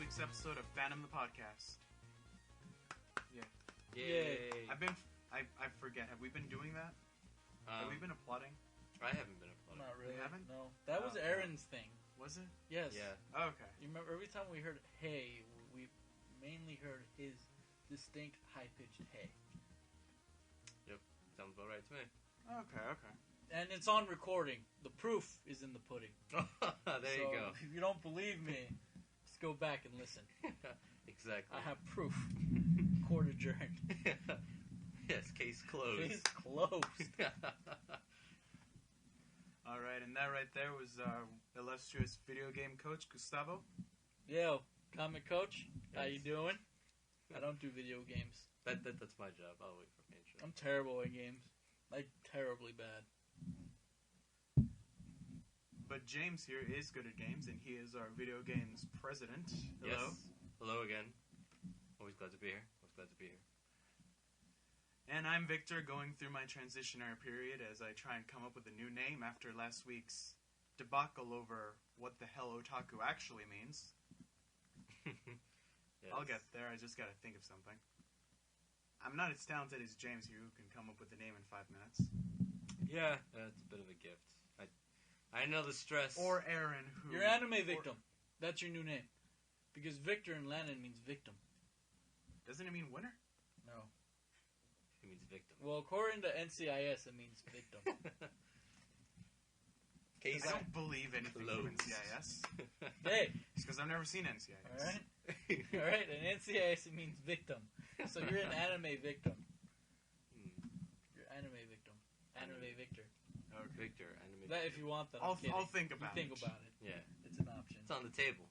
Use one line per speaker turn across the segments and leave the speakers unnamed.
week's episode of Fandom the podcast. Yeah.
Yay!
I forget. Have we been doing that? Have we been applauding?
I haven't been applauding.
Not really.
We haven't?
No. That was Aaron's thing.
Was it?
Yes.
Yeah.
Oh, okay.
You remember every time we heard hey, we mainly heard his distinct high-pitched hey.
Yep. Sounds about right to me.
Okay.
And it's on recording. The proof is in the pudding.
There you go.
If you don't believe me, just go back and listen.
Exactly.
I have proof. Court adjourned.
Yes, case closed.
Case closed.
Alright, and that right there was our illustrious video game coach, Gustavo.
Yo, comic coach, how
Yes.
you doing? I don't do video games.
That's my job. I'll wait for my intro.
I'm terrible at games. Like, terribly bad.
But James here is good at games, and he is our video games president. Hello.
Yes. Hello again. Always glad to be here.
And I'm Victor, going through my transitionary period as I try and come up with a new name after last week's debacle over what the hell otaku actually means.
Yes.
I'll get there, I just gotta think of something. I'm not as talented as James here, who can come up with a name in 5 minutes.
Yeah, it's a bit of a gift. I know the stress.
Or Aaron, who...
You're anime victim. That's your new name. Because Victor in Latin means victim.
Doesn't it mean winner?
No.
It means victim.
Well, according to NCIS, it means victim.
Case
I don't believe anything from NCIS.
Hey!
It's because I've never seen NCIS.
Alright? Alright, and NCIS, it means victim. So you're an anime victim. You're anime victim. Anime Victor.
Okay.
Victor, anime.
That if you want that.
I'll
I'm
think about
you
it.
think about it.
Yeah.
It's an option.
It's on the table.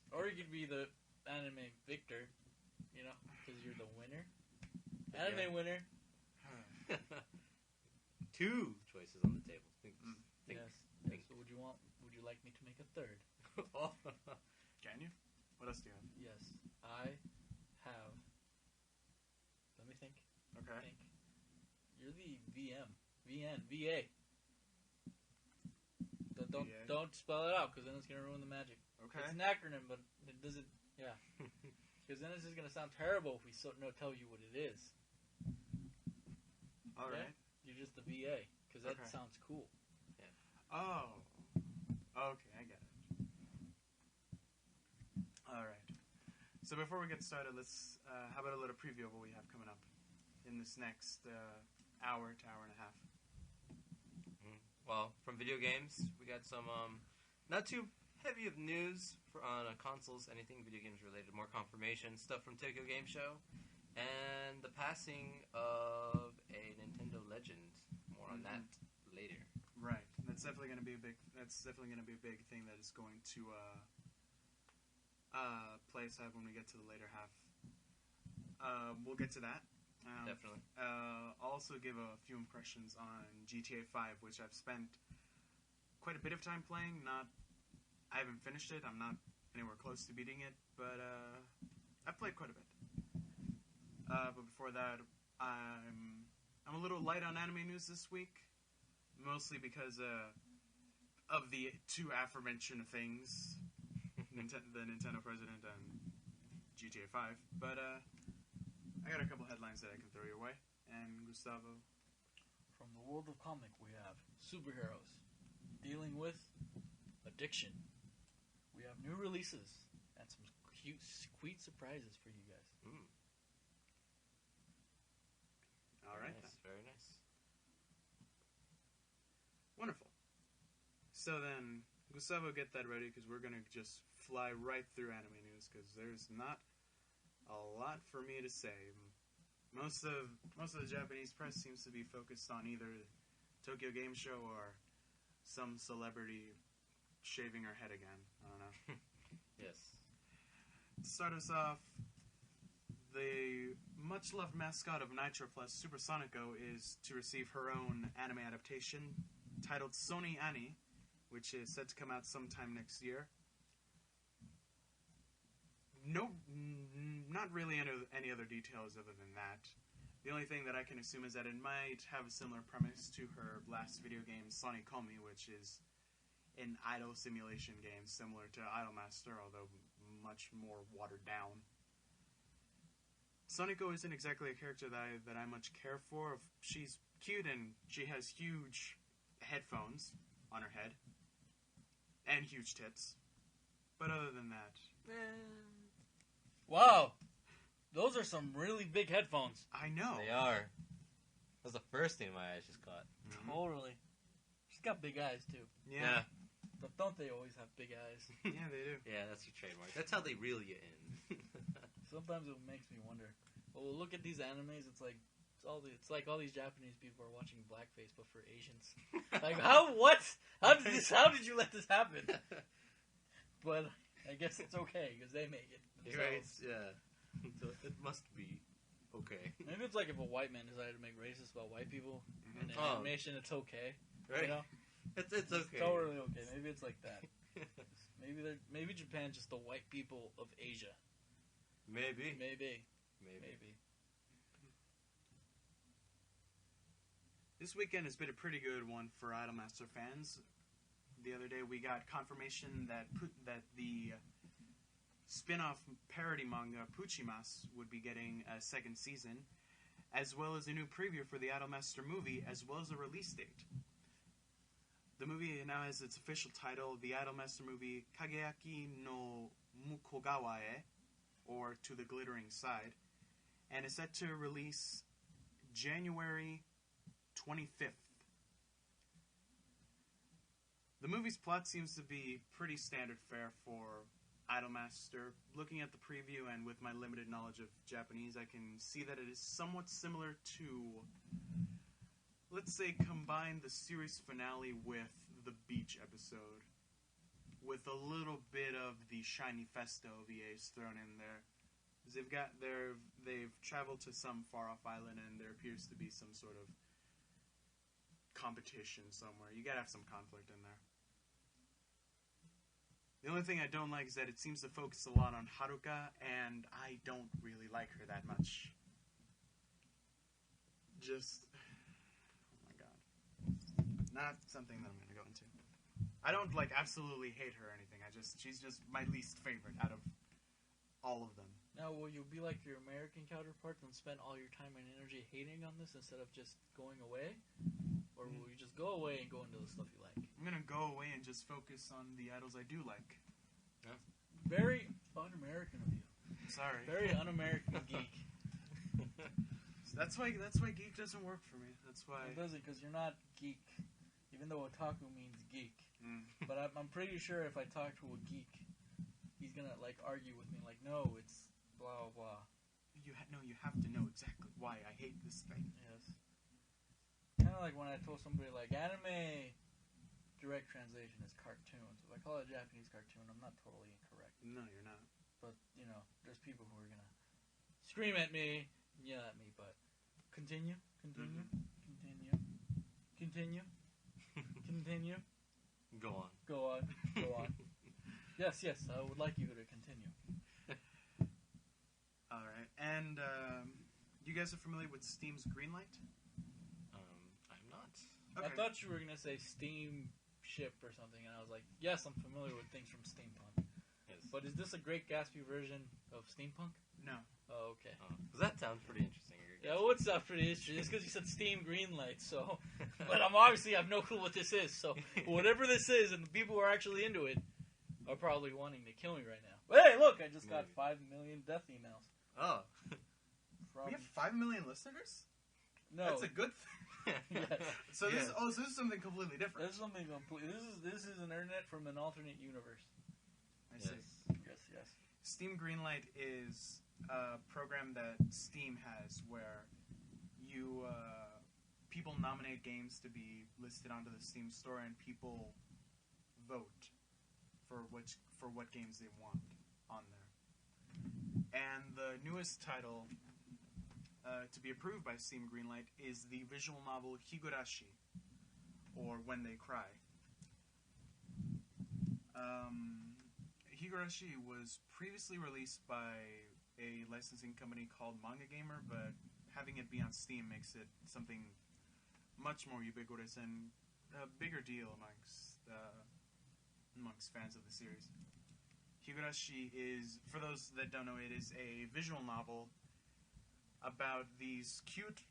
Or you could be the anime Victor, you know, because you're the winner. Anime winner.
Two choices on the table. Think.
Yes. So would you like me to make a third?
Oh.
Can you? What else do you have?
Yes. I have. Let me think.
Okay.
Think. You're the VA. Don't spell it out, because then it's going to ruin the magic.
Okay.
It's an acronym, but it doesn't. Yeah. Because then it's just going to sound terrible if we tell you what it is.
All right.
You're just the VA, because that
Okay.
sounds cool.
Yeah.
Oh. Okay, I get it. All right. So before we get started, let's how about a little preview of what we have coming up in this next hour to hour and a half.
Well, from video games, we got some not too heavy of news on consoles, anything video games related, more confirmation, stuff from Tokyo Game Show, and the passing of a Nintendo legend. More on that later.
Right. That's definitely going to be a big. That's definitely going to be a big thing that is going to play aside when we get to the later half. We'll get to that.
Definitely.
I'll also give a few impressions on GTA 5, which I've spent quite a bit of time playing. I haven't finished it. I'm not anywhere close to beating it, but I've played quite a bit. But before that, I'm a little light on anime news this week, mostly because of the two aforementioned things, the Nintendo president and GTA 5. But I got a couple headlines that I can throw your way. And Gustavo?
From the world of comic, we have superheroes dealing with addiction. We have new releases and some cute, sweet surprises for you guys.
All right.
Nice, very nice.
Wonderful. So then, Gustavo, get that ready, because we're going to just fly right through anime news, because there's not a lot for me to say. Most of the Japanese press seems to be focused on either Tokyo Game Show or some celebrity shaving her head again. I don't know.
Yes.
To start us off, the much-loved mascot of Nitro Plus, Supersonico, is to receive her own anime adaptation titled Sony Annie, which is set to come out sometime next year. No, not really any other details other than that. The only thing that I can assume is that it might have a similar premise to her last video game, Sonic Komi, which is an idol simulation game similar to Idolmaster, although much more watered down. Soniko isn't exactly a character that I much care for. She's cute and she has huge headphones on her head and huge tits. But other than that,
Wow, those are some really big headphones.
I know.
They are. That's the first thing my eyes just caught.
Mhm.
Totally. She's got big eyes too.
Yeah.
But don't they always have big eyes?
Yeah, they do.
Yeah, that's your trademark. That's how they reel you in.
Sometimes it makes me wonder. Well, look at these animes. It's like all these Japanese people are watching blackface, but for Asians. Like how? What? How did this? How did you let this happen? But I guess it's okay because they make it
Right?
themselves.
Yeah. So it must be okay.
Maybe it's like if a white man decided to make racist about white people in
Mhm.
animation, it's okay.
Right?
You know?
It's
It's
okay.
totally okay. Maybe it's like that. Maybe Japan's just the white people of Asia.
Maybe.
Maybe.
This weekend has been a pretty good one for Idolmaster fans. The other day we got confirmation that the spin-off parody manga Puchimas would be getting a second season, as well as a new preview for the Idolmaster movie, as well as a release date. The movie now has its official title, The Idolmaster Movie Kageyaki no Mukogawa e, or To the Glittering Side, and is set to release January 25th. The movie's plot seems to be pretty standard fare for Idolmaster. Looking at the preview and with my limited knowledge of Japanese, I can see that it is somewhat similar to, let's say, combine the series finale with the beach episode, with a little bit of the Shiny Festo OVAs thrown in there. They've traveled to some far-off island, and there appears to be some sort of competition somewhere. You gotta have some conflict in there. The only thing I don't like is that it seems to focus a lot on Haruka, and I don't really like her that much. Just, oh my god. Not something that I'm gonna go into. I don't, absolutely hate her or anything. She's just my least favorite out of all of them.
Now, will you be like your American counterparts and spend all your time and energy hating on this instead of just going away? Or will you just go away and go into the stuff you like?
I'm gonna go away and just focus on the idols I do like.
Very un-American of you.
Sorry.
Very un-American geek.
That's why geek doesn't work for me. That's why.
It doesn't, because you're not geek. Even though otaku means geek.
Mm.
But I'm pretty sure if I talk to a geek, he's gonna, argue with me. No, it's blah, blah, blah.
You have to know exactly why I hate this thing.
Yes. Kind of like when I told somebody, anime direct translation is cartoons. If I call it a Japanese cartoon, I'm not totally incorrect.
No, you're not.
But, there's people who are gonna scream at me, yell at me, but continue.
Go on.
Go on. Yes, I would like you to continue.
Alright, and you guys are familiar with Steam's Greenlight?
I'm not.
Okay.
I thought you were gonna say Steamship or something, and I was like, yes, I'm familiar with things from Steampunk.
Yes.
But is this a Great Gatsby version of Steampunk?
No.
Oh, okay.
'Cause that sounds pretty interesting.
Yeah, what's up pretty interesting? It's because you said Steam Greenlight, so. But I'm obviously have no clue what this is, so whatever this is, and the people who are actually into it are probably wanting to kill me right now. But hey, look, I just got 5 million death emails.
Oh.
We have 5 million listeners?
No.
That's a good thing.
Yes.
So this is something completely different.
This is something completely. This is an internet from an alternate universe.
I see.
Yes.
Steam Greenlight is a program that Steam has where you people nominate games to be listed onto the Steam store, and people vote for what games they want on there. And the newest title to be approved by Steam Greenlight is the visual novel Higurashi, or When They Cry. Higurashi was previously released by a licensing company called Manga Gamer, but having it be on Steam makes it something much more ubiquitous and a bigger deal amongst fans of the series. Higurashi is, for those that don't know, it is a visual novel about these cute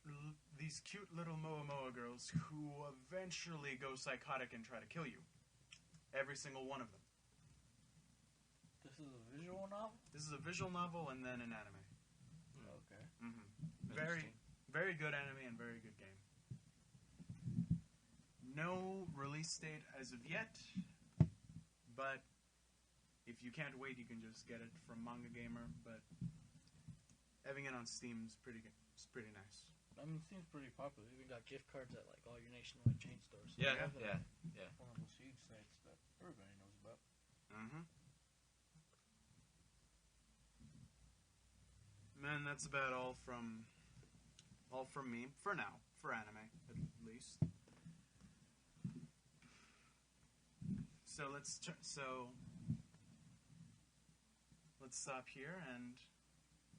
little Moa girls who eventually go psychotic and try to kill you. Every single one of them.
This is a visual novel?
This is a visual novel and then an anime.
Okay.
Mm-hmm. Very good anime and very good game. No release date as of yet, but if you can't wait, you can just get it from Manga Gamer. But having it on Steam is pretty good. It's pretty nice.
I mean, it seems pretty popular. You even got gift cards at like all your nationwide chain stores. So
Yeah.
One of those huge sites that everybody knows about.
Mm-hmm. Man, that's about all from me for now, for anime at least. So let's stop here and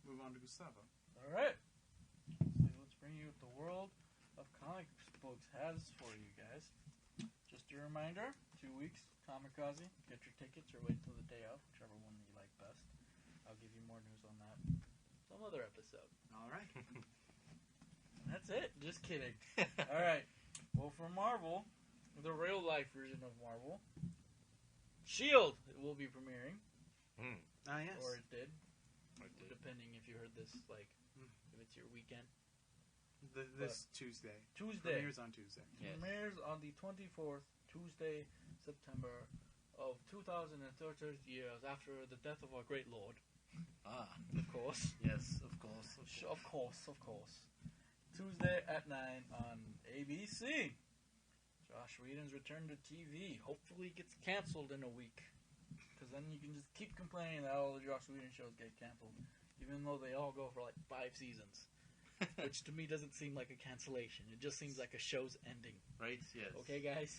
move on to Gustavo.
All right. So let's bring you what the world of comic books has for you guys. Just a reminder: 2 weeks, Kamikaze. Get your tickets or wait till the day of, whichever one you like best. I'll give you more news on that some other episode.
All right.
That's it. Just kidding. All right. Well, for Marvel, the real life version of Marvel, Shield will be premiering.
Ah, yes.
Or it did. Depending if you heard this, like, if it's your weekend.
This Tuesday.
Tuesday.
Premieres on Tuesday.
Yes.
Premieres on the 24th, Tuesday, September of 2030 years after the death of our great Lord.
Ah.
Of course.
Yes, of course.
Of course. Tuesday at 9 on ABC. Josh Whedon's return to TV. Hopefully it gets canceled in a week. Because then you can just keep complaining that all the Josh Whedon shows get canceled. Even though they all go for like 5 seasons. Which to me doesn't seem like a cancellation. It just seems like a show's ending.
Right, yes.
Okay, guys?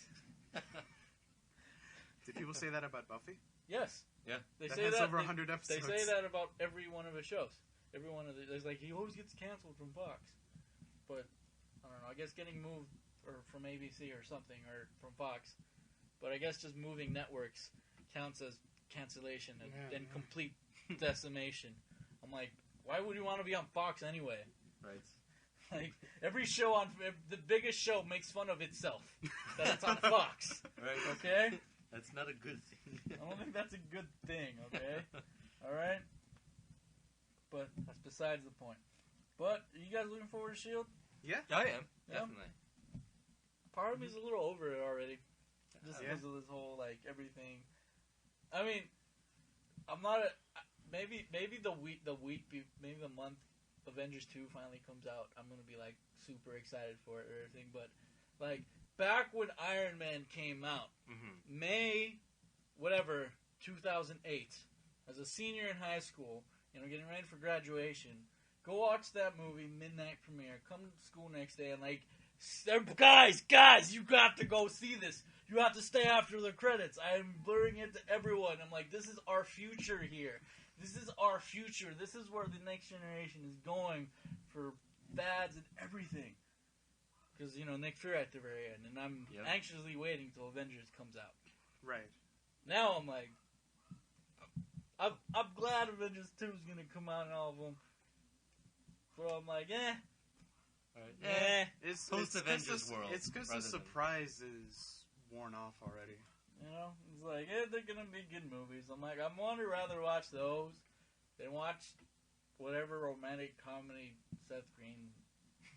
Did people say that about Buffy?
Yes.
Yeah.
They
That
say
has
that
over
they,
100 episodes.
They say that about every one of his shows. Every one of the, there's like, he always gets canceled from Fox. But, I don't know, I guess getting moved or from ABC or something, or from Fox. But I guess just moving networks counts as cancellation and complete decimation. I'm like, why would you want to be on Fox anyway?
Right.
Like, every show on, the biggest show makes fun of itself. That it's on Fox.
Right.
Okay?
That's not a good thing.
I don't think that's a good thing, okay? Alright? But that's besides the point. But, are you guys looking forward to S.H.I.E.L.D.?
Yeah.
I am.
Yeah.
Definitely.
Part of me's a little over it already. Just
Yeah.
because of this whole, like, everything. I mean, I'm not a... Maybe the month Avengers 2 finally comes out, I'm going to be, like, super excited for it or everything. But, like, back when Iron Man came out, May, 2008, as a senior in high school, getting ready for graduation, go watch that movie, midnight premiere, come to school next day, and like, guys, you got to go see this. You have to stay after the credits. I'm blurring it to everyone. I'm like, this is our future here. This is our future. This is where the next generation is going for fads and everything. Because, Nick Fury at the very end, and I'm anxiously waiting till Avengers comes out.
Right.
Now I'm like, I'm glad Avengers 2 is going to come out and all of them. But I'm like,
It's
Post-Avengers world.
It's because the surprise is worn off already.
It's like, they're going to be good movies. I'm like, I would rather watch those than watch whatever romantic comedy Seth Green,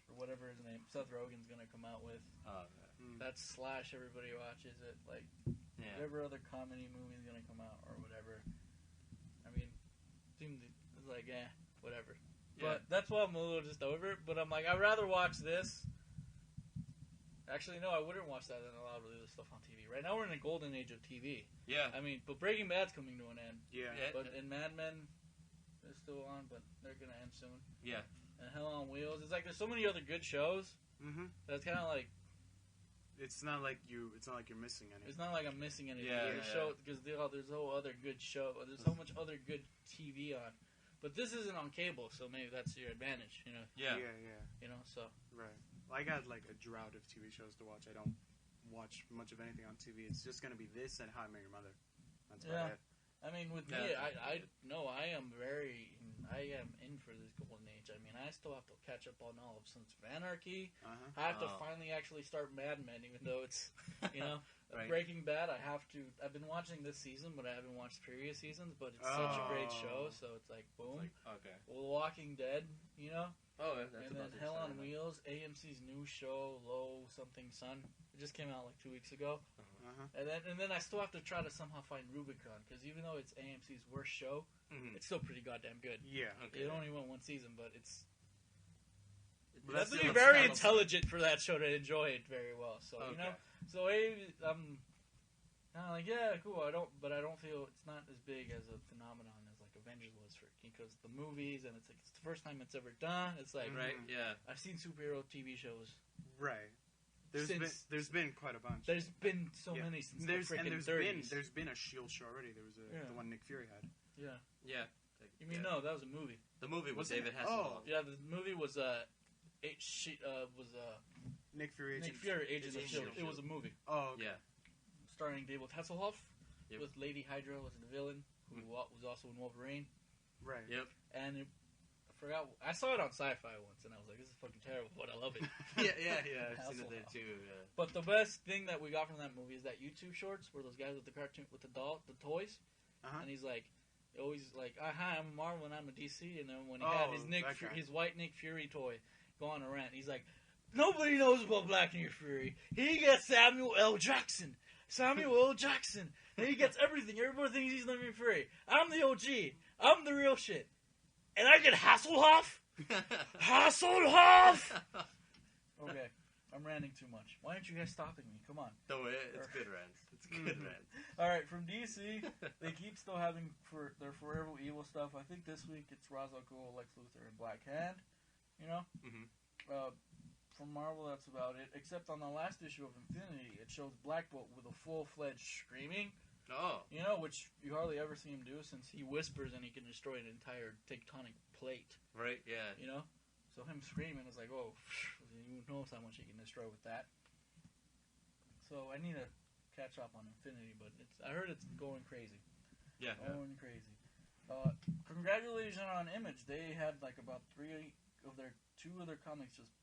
or whatever his name, Seth Rogen's going to come out with. That's Slash, everybody watches it. Like, whatever other comedy movie is going to come out, or whatever. I mean, it's like, whatever.
Yeah.
But that's why I'm a little just over it. But I'm like, I'd rather watch this. Actually, no, I wouldn't watch that than a lot of the stuff on TV. Right now, we're in a golden age of TV.
Yeah.
I mean, but Breaking Bad's coming to an end.
Yeah.
But in Mad Men, they're still on, but they're gonna end soon.
Yeah.
And Hell on Wheels. It's like there's so many other good shows. That's kind of like.
It's not like you're missing anything.
It's not like I'm missing anything.
Yeah.
Show because there's no other good show. There's so much other good TV on. But this isn't on cable, so maybe that's your advantage,
Yeah.
So.
Right. Well, I got like a drought of TV shows to watch. I don't watch much of anything on TV. It's just gonna be this and How I Met Your Mother. That's about it.
I mean, with me, I am in for this golden age. I mean, I still have to catch up on all of Sons of Anarchy. I have to finally actually start Mad Men, even though it's,
Right.
Breaking Bad. I've been watching this season, but I haven't watched previous seasons. But it's such a great show, so it's like boom.
Okay.
Well, Walking Dead,
Oh, that's
and
about
then Hell on Wheels, AMC's new show, Low Something Sun. It just came out like 2 weeks ago. And then I still have to try to somehow find Rubicon, because even though it's AMC's worst show, it's still pretty goddamn good.
Yeah.
Okay. It only went one season, but it's... You
That's
have to be very intelligent for that show to enjoy it very well. So, So, I'm kind of like, yeah, cool. I don't feel it's not as big as a phenomenon as, like, Avengers was because the movies, and it's like, it's the first time it's ever done. It's like...
Right, yeah.
I've seen superhero TV shows.
Right. There's been quite a bunch.
There's been so many since the freaking 30s.
There's been a S.H.I.E.L.D. show already. There was the one Nick Fury had.
Yeah.
Yeah.
You mean no? That was a movie.
The movie was David
it?
Hasselhoff.
Yeah, the movie was
Nick Fury,
Agent of S.H.I.E.L.D. It was a movie.
Oh, okay.
Yeah.
Starring David Hasselhoff
Yep.
with Lady Hydra was the villain, who was also in Wolverine.
Right.
Yep.
And I forgot. I saw it on Sci-Fi once, and I was like, "This is fucking terrible," but I love it.
yeah. I've seen it there too. Yeah.
But the best thing that we got from that movie is that YouTube shorts where those guys with the cartoon with the toys, and he's like, always like, "Hi, I'm a Marvel and I'm a DC," and then when he had his white Nick Fury toy go on a rant, he's like, "Nobody knows about Black Nick Fury. He gets Samuel L. Jackson. And he gets everything. Everybody thinks he's Nick Fury. I'm the OG. I'm the real shit. And I get Hasselhoff? Hasselhoff! Okay, I'm ranting too much. Why aren't you guys stopping me? Come on.
Don't worry, it's good rants. It's good rants.
Alright, from DC, they keep still having their Forever Evil stuff. I think this week it's Ra's al Ghul, Lex Luthor, and Black Hand. From Marvel, that's about it. Except on the last issue of Infinity, it shows Black Bolt with a full-fledged screaming.
Oh.
Which you hardly ever see him do, since he whispers and he can destroy an entire tectonic plate.
Right, yeah.
So him screaming is like, oh, who knows how much he can destroy with that. So I need to catch up on Infinity, but I heard it's going crazy.
Yeah.
Going crazy. Congratulations on Image. They had like about 2 of their comics just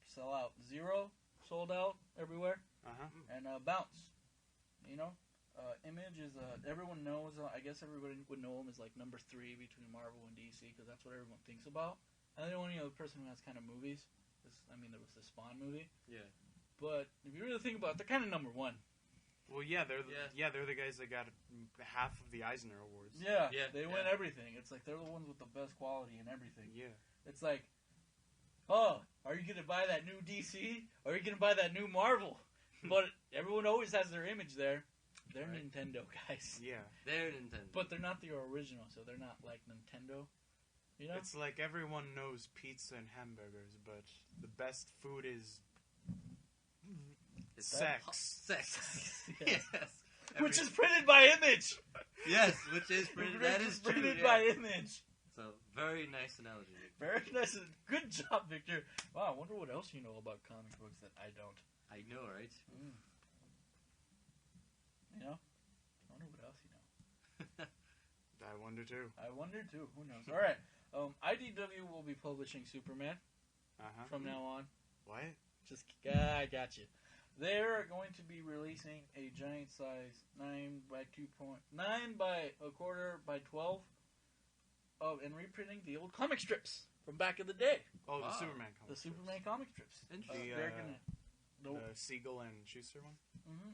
sell out. Zero sold out everywhere. And Bounce. Image is everyone knows. I guess everybody would know him as like number 3 between Marvel and DC because that's what everyone thinks about. And the only other person who has kind of movies there was the Spawn movie.
Yeah.
But if you really think about it, they're kind of number 1.
Well, yeah, they're the guys that got half of the Eisner Awards.
Yeah, they win everything. It's like they're the ones with the best quality and everything.
Yeah.
It's like, oh, are you gonna buy that new DC? Or are you gonna buy that new Marvel? But everyone always has their Image there. They're Nintendo guys.
Yeah.
They're Nintendo.
But they're not the original, so they're not like Nintendo.
It's like everyone knows pizza and hamburgers, but the best food is sex.
Sex.
Yes. Which is printed by Image.
Yes, which is printed. That is true.
Printed by Image.
So, very nice analogy.
Very nice. Good job, Victor. Wow, I wonder what else you know about comic books that I don't.
I know, right?
I wonder what else you know.
I wonder too. Who knows?
All right. IDW will be publishing Superman from now on.
What?
I got you. They're going to be releasing a giant size 9 by 1/4 by 12 and reprinting the old comic strips from back in the day.
Oh, the Superman comic
The Superman comic strips.
Interesting.
The Siegel and Schuster one?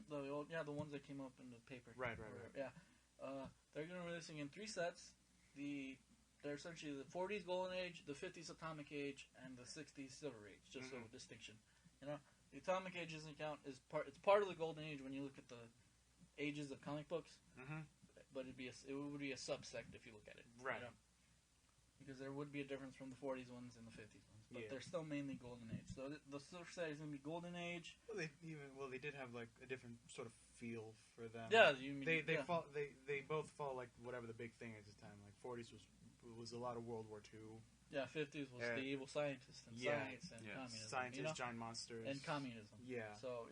The ones that came up in the paper.
Right.
Yeah. They're going to be releasing in 3 sets. They're essentially the 40s Golden Age, the 50s Atomic Age, and the 60s Silver Age, just so a distinction. The Atomic Age doesn't count as it's part of the Golden Age when you look at the ages of comic books. But it would be a subsect if you look at it.
Right.
Because there would be a difference from the 40s ones and the 50s ones. But they're still mainly Golden Age. So the Silver set is going to be Golden Age.
Well, they did have like a different sort of feel for them.
Yeah,
they both fall like whatever the big thing is at the time. Like 40s was a lot of World War II.
Yeah, 50s was the evil scientists and science and communism.
Scientists, giant monsters.
And communism.
Yeah.
So,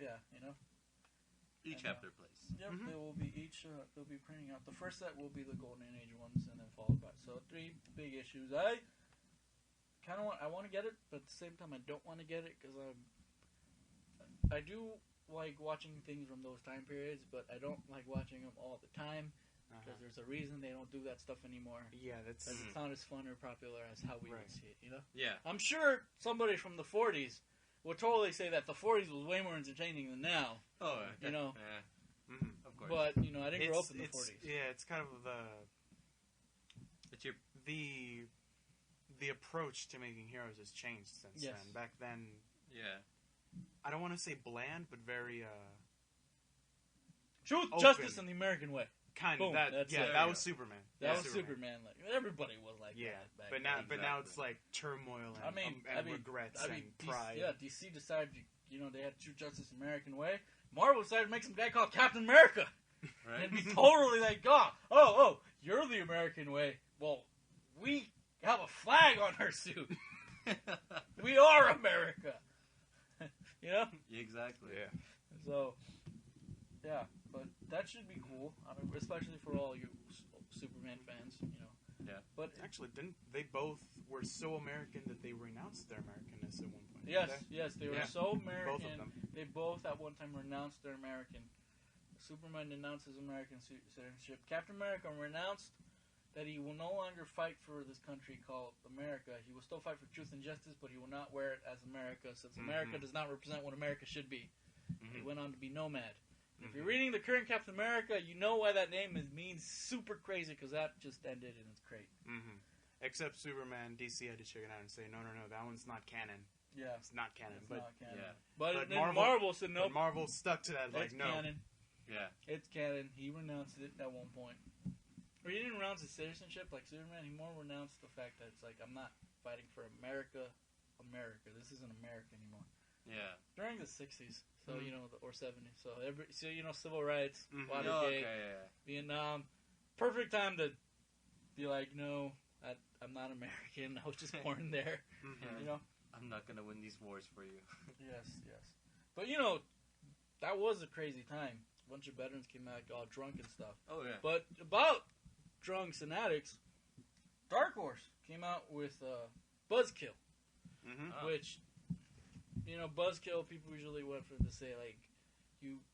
Each
And,
have their place.
Yep,
Mhm.
they will be they'll be printing out. The first set will be the Golden Age ones, and then followed by. So 3 big issues. I want to get it, but at the same time, I don't want to get it because I do like watching things from those time periods, but I don't like watching them all the time because there's a reason they don't do that stuff anymore.
Yeah, that's.
Because it's not as fun or popular as how we would see it. You know.
Yeah.
I'm sure somebody from the 40s would totally say that the 40s was way more entertaining than now.
Oh,
You know.
Yeah. Of course.
But I didn't grow up in the 40s.
Yeah, it's kind of
It's your
the approach to making heroes has changed since
Yes.
then. Back then,
yeah.
I don't want to say bland, but very
Truth,
open.
justice, and the American way.
kind
Boom,
of that.
that's
Yeah,
it.
that was Superman.
That
Yeah,
was Superman. Like everybody was like
Yeah,
that back
but
then.
now it's like turmoil and, regrets and pride.
DC decided, they had Truth, Justice, American way. Marvel decided to make some guy called Captain America.
Right.
And be totally like, oh, you're the American way. Well, we have a flag on our suit. We are America.
Exactly.
Yeah.
So, yeah, but that should be cool, especially for all you Superman fans,
Yeah.
But
Actually, didn't they both were so American that they renounced their Americanness at one point?
yes,
didn't
they were
Yeah.
so American.
Both of them.
They both at one time renounced their American. Superman denounced his American citizenship. Captain America renounced that he will no longer fight for this country called America. He will still fight for truth and justice, but he will not wear it as America, since America does not represent what America should be. He went on to be Nomad. If you're reading the current Captain America, you know why that name means super crazy, because that just ended and it's great.
Mm-hmm. Except Superman, DC had to check it out and say, no, that one's not canon.
Yeah,
It's not canon.
it's
but
not canon.
yeah.
But then
Marvel-
Marvel said
but
nope.
Marvel stuck to that. Like,
It's
no.
canon.
Yeah.
It's canon. He renounced it at one point. Or he didn't renounce his citizenship like Superman. He more renounced the fact that it's like, I'm not fighting for America. This isn't America anymore.
Yeah.
During the 60s, so,
Mhm.
or 70s. So, civil rights,
Mhm.
Watergate,
Oh, okay, yeah.
Vietnam. Perfect time to be like, no, I'm not American. I was just born there.
Mhm.
I'm not gonna win these wars for you.
Yes. But, that was a crazy time. A bunch of veterans came out all drunk and stuff.
Oh yeah.
But about drunks and addicts, Dark Horse came out with Buzzkill,
Mhm.
Oh.
which, Buzzkill, people usually went for to say, like,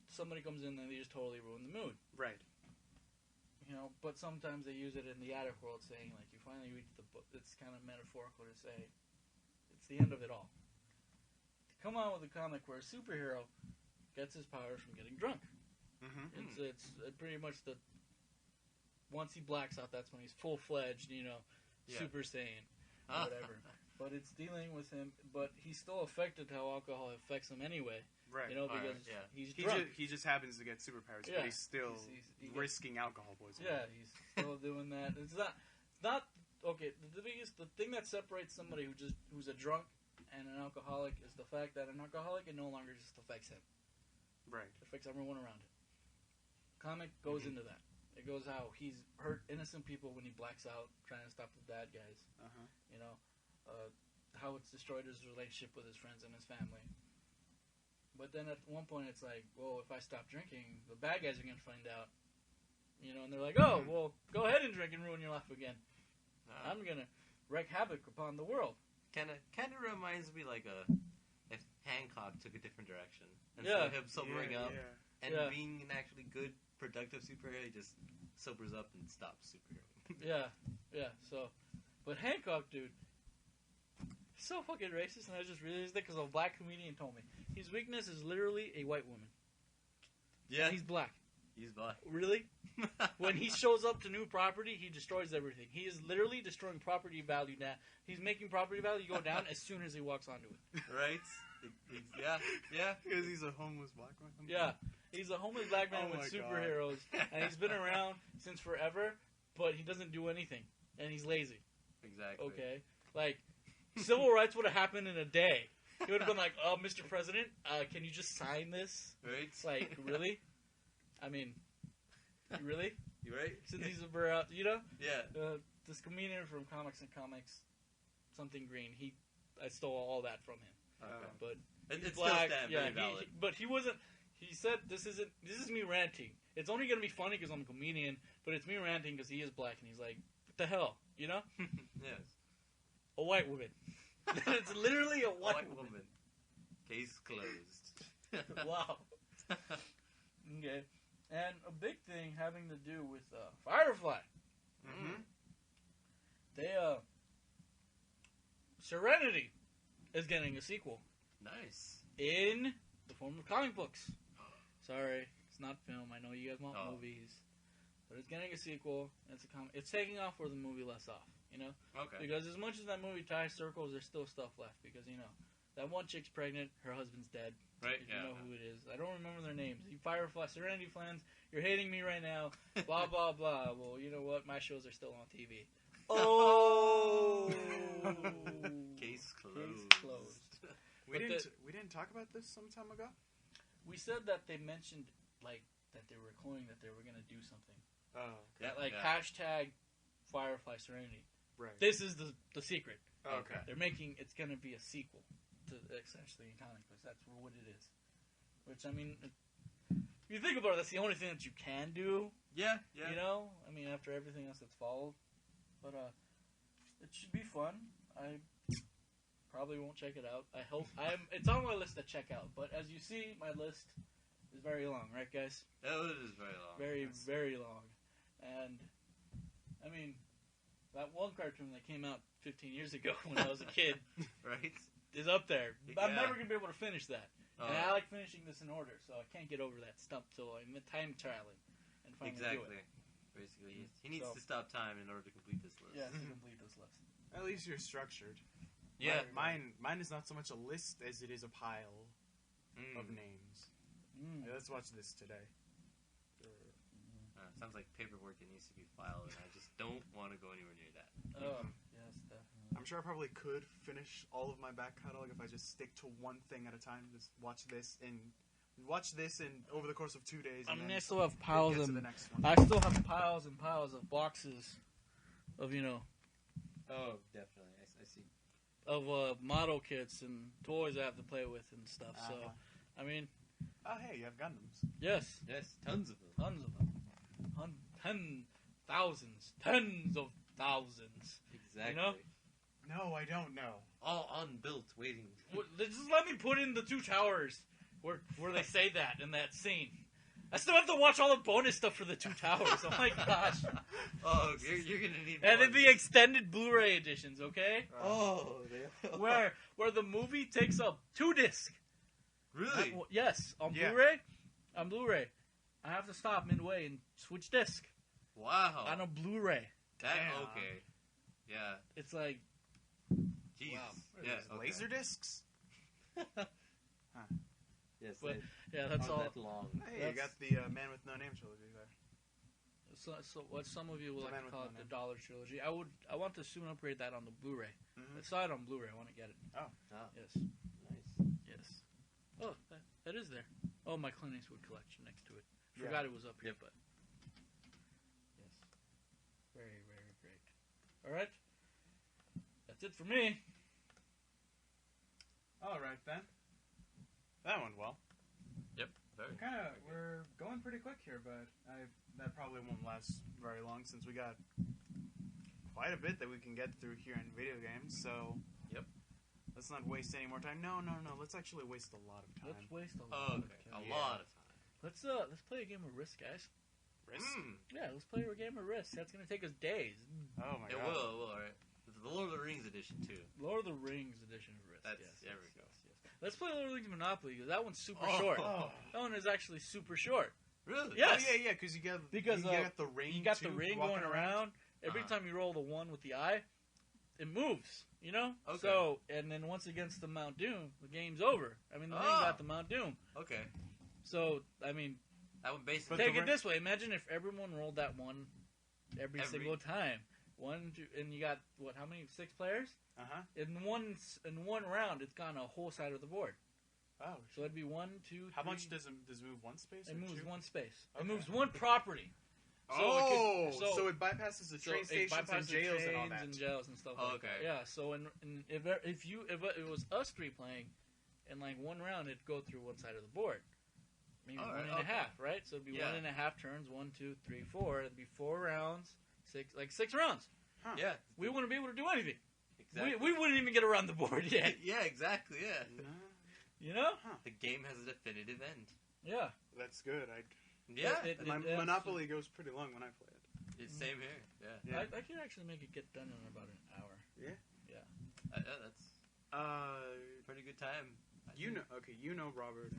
somebody comes in and they just totally ruin the mood.
Right.
But sometimes they use it in the attic world, saying, like, you finally reach the book. It's kind of metaphorical to say it's the end of it all. To come out with a comic where a superhero gets his powers from getting drunk.
Mm-hmm.
It's pretty much once he blacks out, that's when he's full-fledged, Super Saiyan, whatever. But it's dealing with him, but he's still affected how alcohol affects him anyway,
Right.
because
yeah.
he's
He
drunk.
he just happens to get superpowers,
Yeah.
but he's still
He gets-
risking alcohol poisoning.
Yeah, he's still doing that. It's not okay. The thing that separates somebody who's a drunk and an alcoholic is the fact that an alcoholic, it no longer just affects him.
Right.
It affects everyone around him. Comic goes into that. It goes how he's hurt innocent people when he blacks out trying to stop the bad guys.
Uh-huh.
How it's destroyed his relationship with his friends and his family. But then at one point it's like, well, if I stop drinking, the bad guys are going to find out. And they're like, oh, well, go ahead and drink and ruin your life again. I'm going to wreak havoc upon the world.
Kind of reminds me like if Hancock took a different direction
Yeah.
instead of him sobering up and
Yeah.
being an actually good, productive superhero, he just sobers up and stops superhero.
Yeah. So, but Hancock, dude, he's so fucking racist, and I just realized that because a black comedian told me his weakness is literally a white woman.
Yeah,
He's black.
he's black.
Really? When he shows up to new property, he destroys everything. He is literally destroying property value now. He's making property value go down as soon as he walks onto it.
Right? Yeah.
Because he's a homeless black man.
Yeah. He's a homeless black man
Oh
with
my God.
superheroes, and he's been around since forever, but he doesn't do anything, and he's lazy.
Exactly.
Okay? Like, civil rights would have happened in a day. He would have been like, oh, Mr. President, can you just sign this?
Right?
It's like, really? I mean, really?
You right?
Since he's a,
Yeah.
this comedian from Comics and Comics, something green, I stole all that from him.
Okay.
But
It's
he's
still
black,
stand
yeah,
very valid.
but he wasn't, he said this is me ranting. It's only gonna be funny because I'm a comedian, but it's me ranting because he is black, and he's like, what the hell, you know?
Yes.
A white woman. It's literally a white woman.
Case closed.
Wow. Okay. And a big thing having to do with Firefly.
Mm-hmm.
They Serenity is getting a sequel
Nice.
in the form of comic books. Sorry, it's not film. I know you guys want movies, but it's getting a sequel. It's It's taking off where the movie left off. You know,
Okay.
because as much as that movie ties circles, there's still stuff left. Because that one chick's pregnant, her husband's dead.
Right.
If
Yeah.
you know who it is. I don't remember their names. You Firefly, Serenity fans, you're hating me right now. Blah, blah, blah. Well, you know what? My shows are still on TV. Oh!
Case closed.
Case closed.
We didn't talk about this some time ago.
We said that they mentioned, that they were recording that they were going to do something.
Oh,
That,
Yeah.
hashtag Firefly Serenity.
right.
This is the secret.
Okay.
They're making, it's going to be a sequel to essentially in comic books. That's what it is. Which, I mean, if you think about it, that's the only thing that you can do.
Yeah. Yeah.
You know? I mean, after everything else that's followed. But, it should be fun. I probably won't check it out. I hope. It's on my list to check out. But as you see, my list is very long, right, guys?
Oh, it is very long.
Very,
Yes.
very long. And, I mean, that one cartoon that came out 15 years ago when I was a kid
Right.
is up there. I'm
Yeah.
never going to be able to finish that.
Oh,
And I like finishing this in order, so I can't get over that stump till I'm time trialing and finally do
exactly.
it.
Basically, he needs
So-
to stop time in order to complete this list.
Yeah, to complete this list.
At least you're structured.
Yeah.
Mine is not so much a list as it is a pile
Mm.
of names.
Mm.
Let's watch this today.
Sounds like paperwork that needs to be filed, and I just don't want to go anywhere near that.
Oh, yes, definitely.
I'm sure I probably could finish all of my back catalog if I just stick to one thing at a time. Just watch this and over the course of 2 days.
I
And
mean,
then
I still have piles
get to the
and
next one.
I still have piles and piles of boxes of
Oh, definitely. I see.
of model kits and toys I have to play with and stuff. So,
Uh-huh.
I mean,
Oh, hey, you have Gundams.
yes,
Yes, tons of them.
tons of them, tens of thousands.
Exactly.
You know?
No, I don't know.
All unbuilt, waiting.
Just let me put in the two towers where they say that in that scene. I still have to watch all the bonus stuff for the two towers. Oh my gosh!
Oh, you're gonna need.
And
more.
then the extended Blu-ray editions, okay?
Oh,
Where the movie takes up 2 discs.
really?
Yes, on
Yeah.
Blu-ray. On Blu-ray, I have to stop midway and switch disc
Wow.
on a Blu-ray.
That
Damn.
okay. Yeah.
It's like,
Jeez.
Wow.
Yeah.
Laser discs?
Yes.
But-
they
yeah, that's
aren't
all.
that long.
Hey, you got the Man with No Name trilogy there.
So what some of you will
The
like
Man
to
with
call
No
it the
Name.
Dollar Trilogy. I want to soon upgrade that on the Blu-ray.
Mhm.
I saw it on Blu-ray. I want to get it.
Ah,
Yes.
nice.
Yes. Oh, that is there. Oh, my Clint Eastwood collection next to it.
Yeah.
Forgot it was up here,
Yep.
but yes, very, very great. All right, that's it for me.
All right, then. That went well.
Very.
We're going pretty quick here, but that probably won't last very long since we got quite a bit that we can get through here in video games. So,
Yep.
Let's not waste any more time. No. Let's actually waste a lot of time.
Let's waste a
Oh,
lot.
okay.
of time.
A lot of time.
Let's play a game of Risk, guys.
Risk?
Yeah, let's play a game of Risk. That's gonna take us days.
Oh my
It
god.
will. It will. All right. It's the Lord of the Rings edition too.
Lord of the Rings edition of Risk.
That's
yes,
there we go.
yes. Let's play Lord of the Rings Monopoly because that one's super
Oh.
short.
Oh.
That one is actually super short.
Really?
Yes.
Oh, yeah, because you got the ring.
You got the
too,
ring
walking
going around. Every
Uh-huh.
time you roll the one with the eye, it moves. You know.
Okay.
So and then once against the Mount Doom, the game's over. I mean, the ring
Oh.
got the Mount Doom.
Okay.
So I mean,
That one basically.
But
take
the
it this way: imagine if everyone rolled that one every
Every-
single time. 1, 2, and you got what? How many? 6 players. In one round, it's gone a whole side of the board.
Oh,
So it'd be 1, 2, 3.
how much does it move? One space?
It
or
moves
two?
one space.
Okay.
It moves one property.
Oh,
it could-
so it bypasses the train
it
stations and
bypasses
jails and all
trains
that.
and jails and stuff
Oh,
like
okay.
that. Yeah. So if it was us 3 playing, in like one round, it'd go through one side of the board. maybe
All
one
right,
and a
okay.
half, right? So it'd be
Yeah.
1.5 turns. 1, 2, 3, 4. It'd be 4 rounds. 6 rounds.
Huh.
Yeah,
We wouldn't be able to do anything.
exactly.
We wouldn't even get around the board yet.
Yeah, exactly. Yeah,
You know?
the game has a definitive end.
Yeah.
That's good.
Yeah,
My Monopoly goes pretty long when I play it.
it's same here. Yeah,
Yeah.
I could actually make it get done in about an hour.
That's pretty good time.
You know Robert.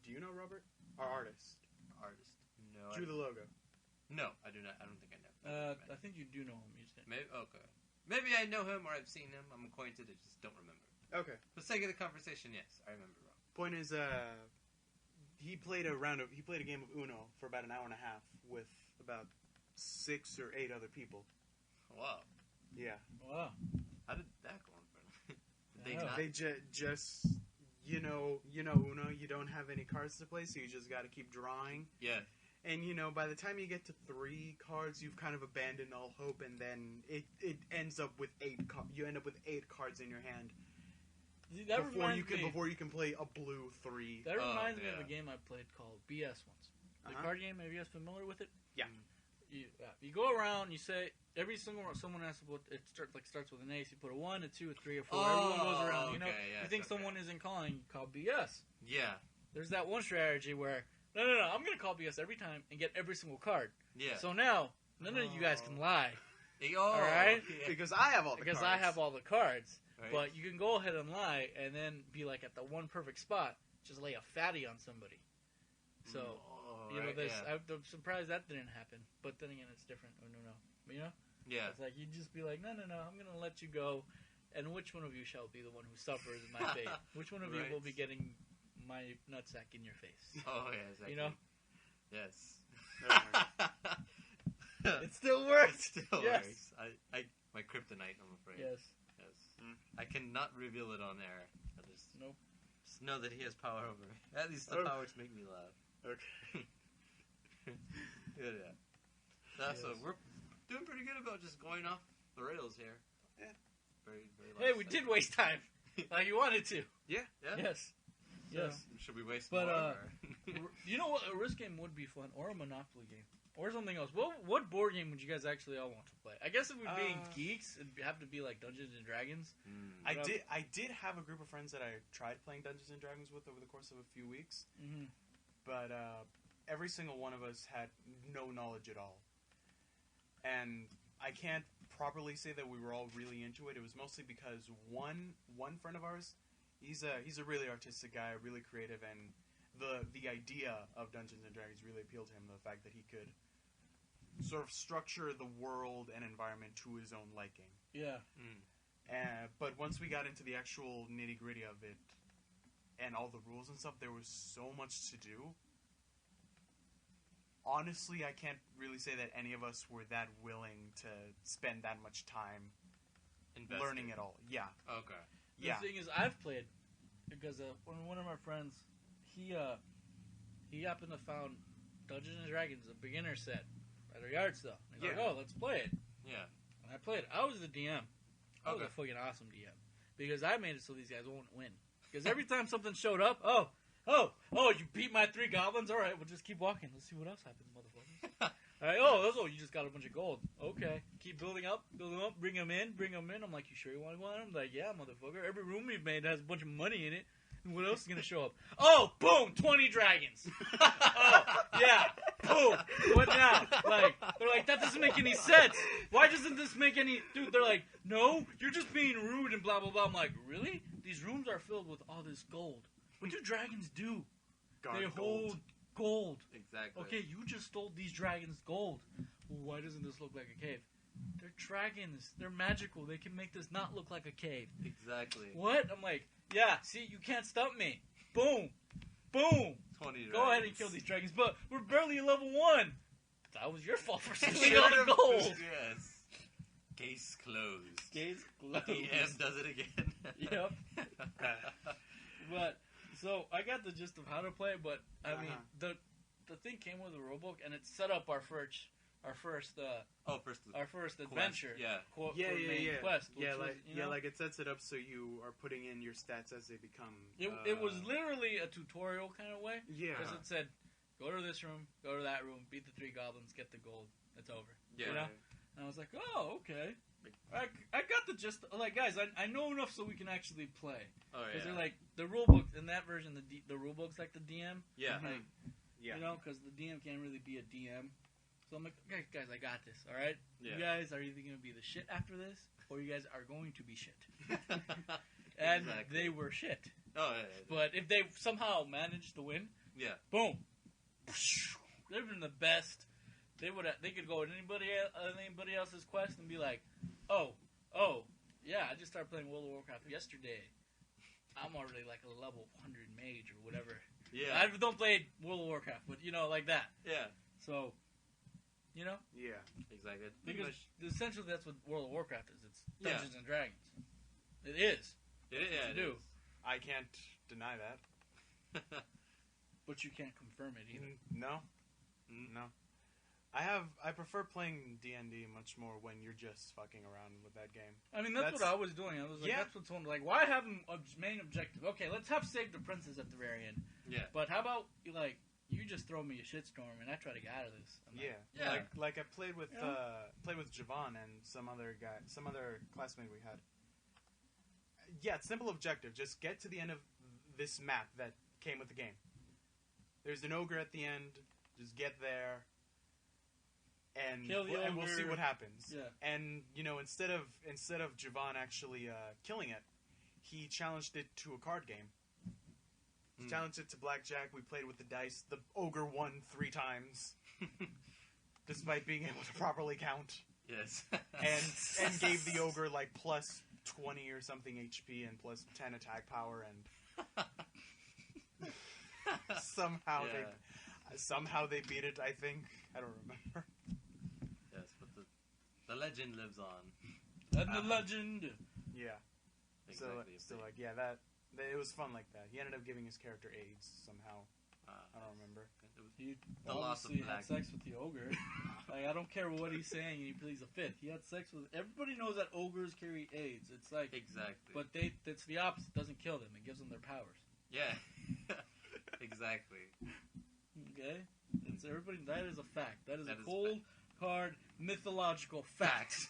Do you know Robert? Our artist.
Artist. No,
Drew the logo.
no, I do not. I don't think I know.
I think you do know him. You said.
Maybe okay. Maybe I know him or I've seen him. I'm acquainted. I just don't remember.
Okay.
For the sake of the conversation, yes, I remember. Rob.
Point is, he played a game of Uno for about an hour and a half with about 6 or 8 other people.
Wow.
Yeah.
Wow.
How did that go on? Did they
Yeah.
not?
They just Uno. You don't have any cards to play, so you just got to keep drawing.
Yeah.
And by the time you get to 3 cards, you've kind of abandoned all hope, and then it ends up with 8. You end up with 8 cards in your hand
That
before
reminds me.
you can play a blue 3.
That reminds me
yeah.
of a game I played called BS once. The
Uh-huh.
card game. Are you guys familiar with it?
Yeah.
You go around. You say every single someone asks what it starts with an ace. You put a 1, a 2, a 3, a 4. Everyone goes around. You know.
okay, yes,
You think
okay.
someone isn't calling. You call BS.
Yeah.
There's that one strategy where no. I'm gonna call BS every time and get every single card.
Yeah.
So now none of you guys can lie
All
right?
Okay.
Because I have all the
because
cards.
I have all the cards.
Right.
But you can go ahead and lie and then be like at the one perfect spot, just lay a fatty on somebody. So
right, yeah.
I'm surprised that didn't happen. But then again, it's different. Oh, no.
Yeah.
It's like you just be like, no. I'm gonna let you go. And which one of you shall be the one who suffers my fate? Which one of you
Right.
will be getting my nutsack in your face?
Oh yeah, exactly.
You know?
Yes.
It still works.
It still
Yes.
works. I my kryptonite, I'm afraid.
Yes.
I cannot reveal it on air. I just know that he has power over me. At least the
Okay.
power to make me laugh.
Okay.
Yeah. So we're doing pretty good about just going off the rails here.
Yeah.
Very, very.
Hey, we did waste time. Like you wanted to.
Yeah.
Yes.
So,
Yes.
should we waste
But,
more? or-
You know what? A risk game would be fun, or a Monopoly game, or something else. What board game would you guys actually all want to play? I guess if we're being geeks, it'd have to be like Dungeons and Dragons.
I did have a group of friends that I tried playing Dungeons and Dragons with over the course of a few weeks,
Mm-hmm.
but every single one of us had no knowledge at all, and I can't properly say that we were all really into it. It was mostly because one friend of ours, he's a really artistic guy, really creative, and the idea of Dungeons and Dragons really appealed to him. The fact that he could sort of structure the world and environment to his own liking.
Yeah.
But once we got into the actual nitty gritty of it and all the rules and stuff, there was so much to do. Honestly, I can't really say that any of us were that willing to spend that much time learning it all. Yeah.
Okay.
The thing is, I've played because one of my friends, he happened to found Dungeons and Dragons, a beginner set, at our yard sale. He's like, "Oh, let's play it."
Yeah.
And I played it. I was the DM. I was
Okay.
a fucking awesome DM because I made it so these guys won't win. Because every time something showed up, oh, you beat my 3 goblins. All right, we'll just keep walking. Let's see what else happens, motherfuckers. All right, you just got a bunch of gold. Okay, keep building up, bring them in. I'm like, you sure you want to go on? I'm like, yeah, motherfucker. Every room we've made has a bunch of money in it. And what else is gonna show up? Oh, boom, 20 dragons. Oh, yeah, boom. What now? Like, they're like, that doesn't make any sense. Why doesn't this make any? Dude, they're like, no, you're just being rude and blah blah blah. I'm like, really? These rooms are filled with all this gold. What do dragons do? They hold gold.
Exactly.
Okay, you just stole these dragons' gold. Well, why doesn't this look like a cave? They're dragons. They're magical. They can make this not look like a cave.
Exactly.
What? I'm like, yeah, see, you can't stump me. Boom. Boom.
20
Go ahead and kill these dragons. But we're barely level 1. That was your fault for stealing
Should
all the
have-
gold.
Yes. Case closed.
Case closed.
DM does it again.
Yep. But, so, I got the gist of how to play it, but, I mean, the thing came with a rulebook, and it set up our first adventure.
Yeah.
Quest.
Like it sets it up so you are putting in your stats as they become.
It was literally a tutorial kind of way.
Yeah.
Because it said, go to this room, go to that room, beat the 3 goblins, get the gold. It's over.
Yeah.
You know? And I was like, oh, okay. I got the gist. Like, guys, I know enough so we can actually play.
Oh yeah.
Because they're like, the rulebook, in that version, the rulebook's like the DM.
Yeah.
I'm like,
Yeah.
You know, because the DM can't really be a DM. So I'm like, guys, I got this, alright?
Yeah.
You guys are either going to be the shit after this, or you guys are going to be shit. And
Exactly.
they were shit.
Oh yeah.
But if they somehow managed to win,
Yeah.
boom. They've been the best. They could go at anybody else's quest and be like, oh, yeah, I just started playing World of Warcraft yesterday. I'm already like a level 100 mage or whatever.
Yeah.
I don't play World of Warcraft, but you know, like that.
Yeah.
So, you know,
Yeah.
Exactly.
because essentially that's what World of Warcraft is. It's
Yeah.
Dungeons and Dragons. It is.
Yeah.
It do.
I can't deny that.
But you can't confirm it either.
No.
Mm.
No. I prefer playing D&D much more when you're just fucking around with that game.
I mean, that's what I was doing. I was like,
Yeah.
that's what's on. Like, why have a main objective? Okay, let's have save the princess at the very end.
Yeah.
But how about you just throw me a shitstorm and I try to get out of this? I'm like,
Yeah.
Yeah.
Like I played with
Yeah.
Javon and some other classmate we had. Yeah, it's simple objective. Just get to the end of this map that came with the game. There's an ogre at the end. Just get there. And
Kill the
and we'll see
ogre.
what happens.
Yeah.
And instead of Javon actually killing it, he challenged it to a card game. He challenged it to blackjack. We played with the dice. The ogre won 3 times, despite being able to properly count,
Yes.
and gave the ogre like plus 20 or something HP and plus 10 attack power, and somehow they beat it. I think I don't remember.
Yes, but the legend lives on.
And the legend.
Yeah.
Exactly.
So like that it was fun like that. He ended up giving his character AIDS somehow. I don't remember.
It was
He
the loss of
obviously
black.
had sex with the ogre. Like, I don't care what he's saying, he pleads a fifth. He had sex with. Everybody knows that ogres carry AIDS. It's like,
Exactly.
but it's the opposite. It doesn't kill them. It gives them their powers.
Yeah. Exactly.
Okay, it's everybody. That is a fact. That is
That
a
is
cold, hard, mythological fact.
Facts.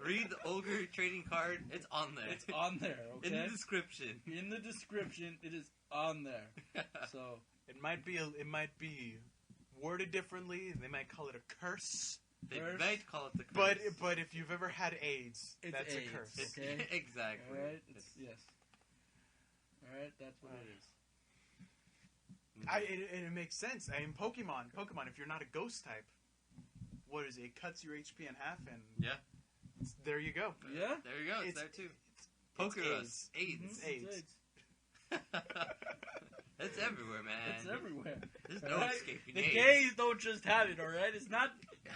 Read the ogre trading card. It's on there.
It's on there. Okay.
In the description.
In the description, it is on there. So
It might be worded differently. They might call it a curse.
They
Curse.
might call it the curse.
But if you've ever had AIDS,
It's
that's
AIDS.
a curse.
It's-
Okay.
Exactly.
all right, yes. All right, that's what it is.
It makes sense. I mean, Pokemon. If you're not a ghost type, what is it? It cuts your HP in half, and
Yeah.
there you go.
Yeah.
There you go. It's,
It's-
there too.
It's
Poker
AIDS.
us. AIDS.
Mhm,
AIDS.
It's everywhere, man.
It's everywhere.
There's no
Alright?
escaping
The
AIDS.
gays don't just have it. All right, it's not.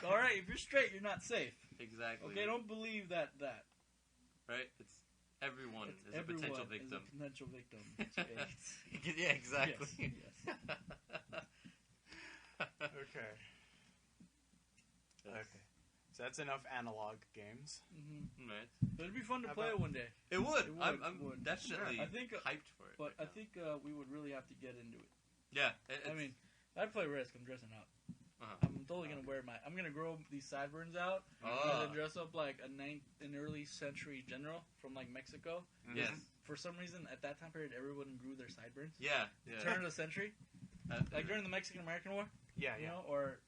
All right, if you're straight, you're not safe.
Exactly.
Okay, don't believe that.
Right? It's everyone
It's
is a potential victim.
Is a potential victim. It's AIDS.
Yeah, exactly.
Yes.
Okay. Okay. So that's enough analog games.
Mm-hmm.
Right.
But it'd be fun to
How
play
about-
it one day.
It would.
It would,
I'm
it would.
definitely
I think,
hyped for it.
But
right
I
now.
think we would really have to get into it.
Yeah.
I mean, I'd play Risk. I'm dressing up.
Uh-huh.
I'm totally gonna wear my. I'm gonna grow these sideburns out
Oh.
and then dress up like an early century general from like Mexico.
Yes.
For some reason, at that time period, everyone grew their sideburns.
Yeah. Yeah.
Turn of the century, like during the Mexican-American War,
Yeah,
you
yeah.
know, or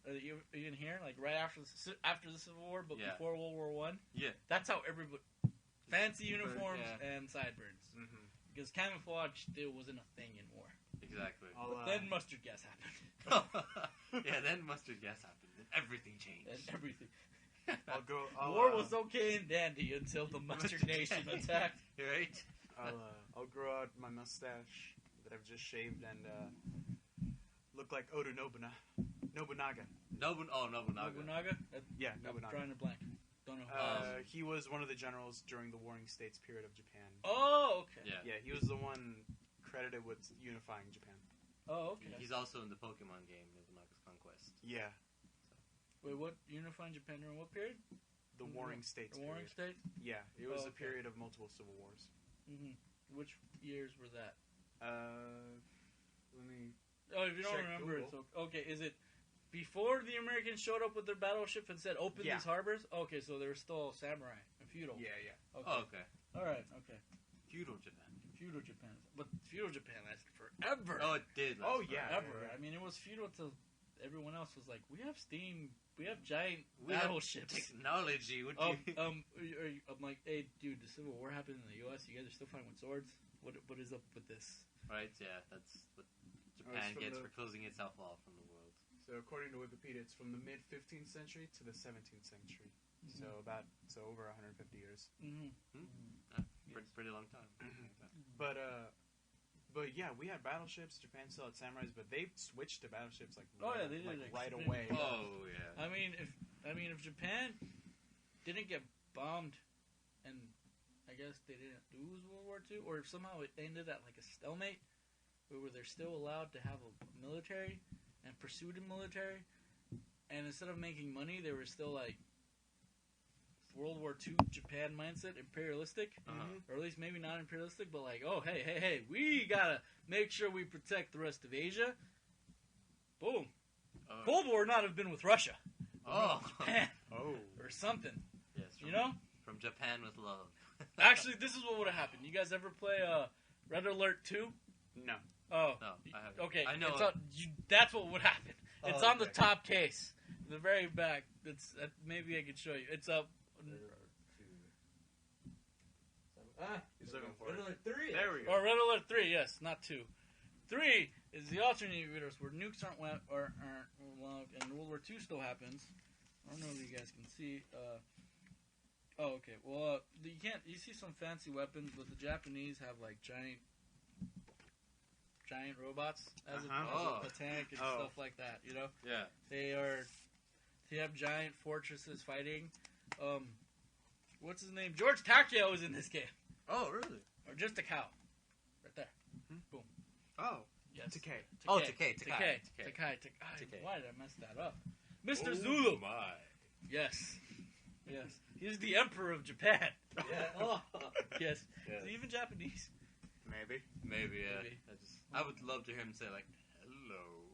even here, like right after the Civil War, but
Yeah.
before World War One.
Yeah.
That's how everybody fancy uniforms
yeah.
and sideburns,
Mm-hmm.
because camouflage still wasn't a thing in war.
Exactly.
But then mustard gas happened,
Yeah. Then mustard gas happened, and everything changed.
and everything.
I'll go.
War was okay and dandy until the Mustard Nation attacked.
Right.
I'll grow out my mustache that I've just shaved and look like Oda Nobunaga.
Nobunaga.
Nobunaga?
Yeah,
I'm
Nobunaga.
drawing a blank. Don't know who.
He was one of the generals during the Warring States period of Japan.
Oh, okay.
Yeah.
Yeah, he was the one credited with unifying Japan.
Oh, okay.
He's also in the Pokemon game, Nobunaga's Conquest.
Yeah,
Wait, what? Unifying Japan during what period?
the Warring States
The Warring
period.
State?
Yeah, it was a
Oh, okay.
period of multiple civil wars.
Mm-hmm. Which years were that?
Let me.
Oh, if you don't
Check
remember,
Google.
it's okay. Is it before the Americans showed up with their battleship and said, open
Yeah.
these harbors? Okay, so they were still samurai and feudal.
Yeah.
Okay.
Oh, okay.
All right, okay.
Feudal Japan.
Feudal Japan. But feudal Japan lasted forever.
Oh, it did. last
Oh, yeah.
forever.
Forever. I mean, it was feudal till everyone else was like, we have steam, we have giant
We have
battleships.
Technology. What
Oh,
you?
I'm like, hey, dude, the Civil War happened in the U.S. You guys are still fighting with swords. What is up with this?
Right. Yeah. That's what
Oh,
Japan
it's from
gets
the-
for closing itself off from the world.
So according to Wikipedia, it's from the mid 15th century to the 17th century. So over 150 years.
Mm-hmm.
Pretty long time.
But yeah, we had battleships. Japan still had samurais, but they switched to battleships like
Oh, yeah, they did
right
extremely
away.
well.
Oh yeah.
I mean, if Japan didn't get bombed, and I guess they didn't lose World War II, or if somehow it ended at like a stalemate, where they're still allowed to have a military and pursue the military, and instead of making money, they were still like World War II Japan mindset, imperialistic, or at least maybe not imperialistic, but like, oh hey, we gotta make sure we protect the rest of Asia. Boom. Cold War not have been with Russia.
Oh.
Japan
Oh.
or something.
Yes.
You know?
From Japan with love.
Actually, this is what would have happened. You guys ever play Red Alert 2?
No.
Oh.
No, I haven't.
Okay.
I know.
That's what would happen. It's
Oh,
on the
okay.
top case. The very back. It's maybe I could show you. It's up.
He's looking for
Red
it.
Alert 3.
There we go.
Or Red Alert 3, yes, not 2. 3 is the alternate universe where nukes aren't allowed, and World War 2 still happens. I don't know if you guys can see. Okay. Well, you can't. You see some fancy weapons, but the Japanese have like giant robots as
Uh-huh.
a tank and
Oh.
stuff like that. You know,
Yeah.
they have giant fortresses fighting. What's his name? George Takeo is in this game,
Oh, really?
or just a cow, right there. Boom.
Oh.
Yes.
Takei.
Oh,
Takai.
Takai.
Why did I mess that up? Mr. Zulu.
My.
Yes. He's the emperor of Japan.
Yeah. Oh.
Yes.
Yes.
Is he even Japanese?
Maybe.
Maybe, yeah.
Maybe.
I would love to hear him say, like, hello.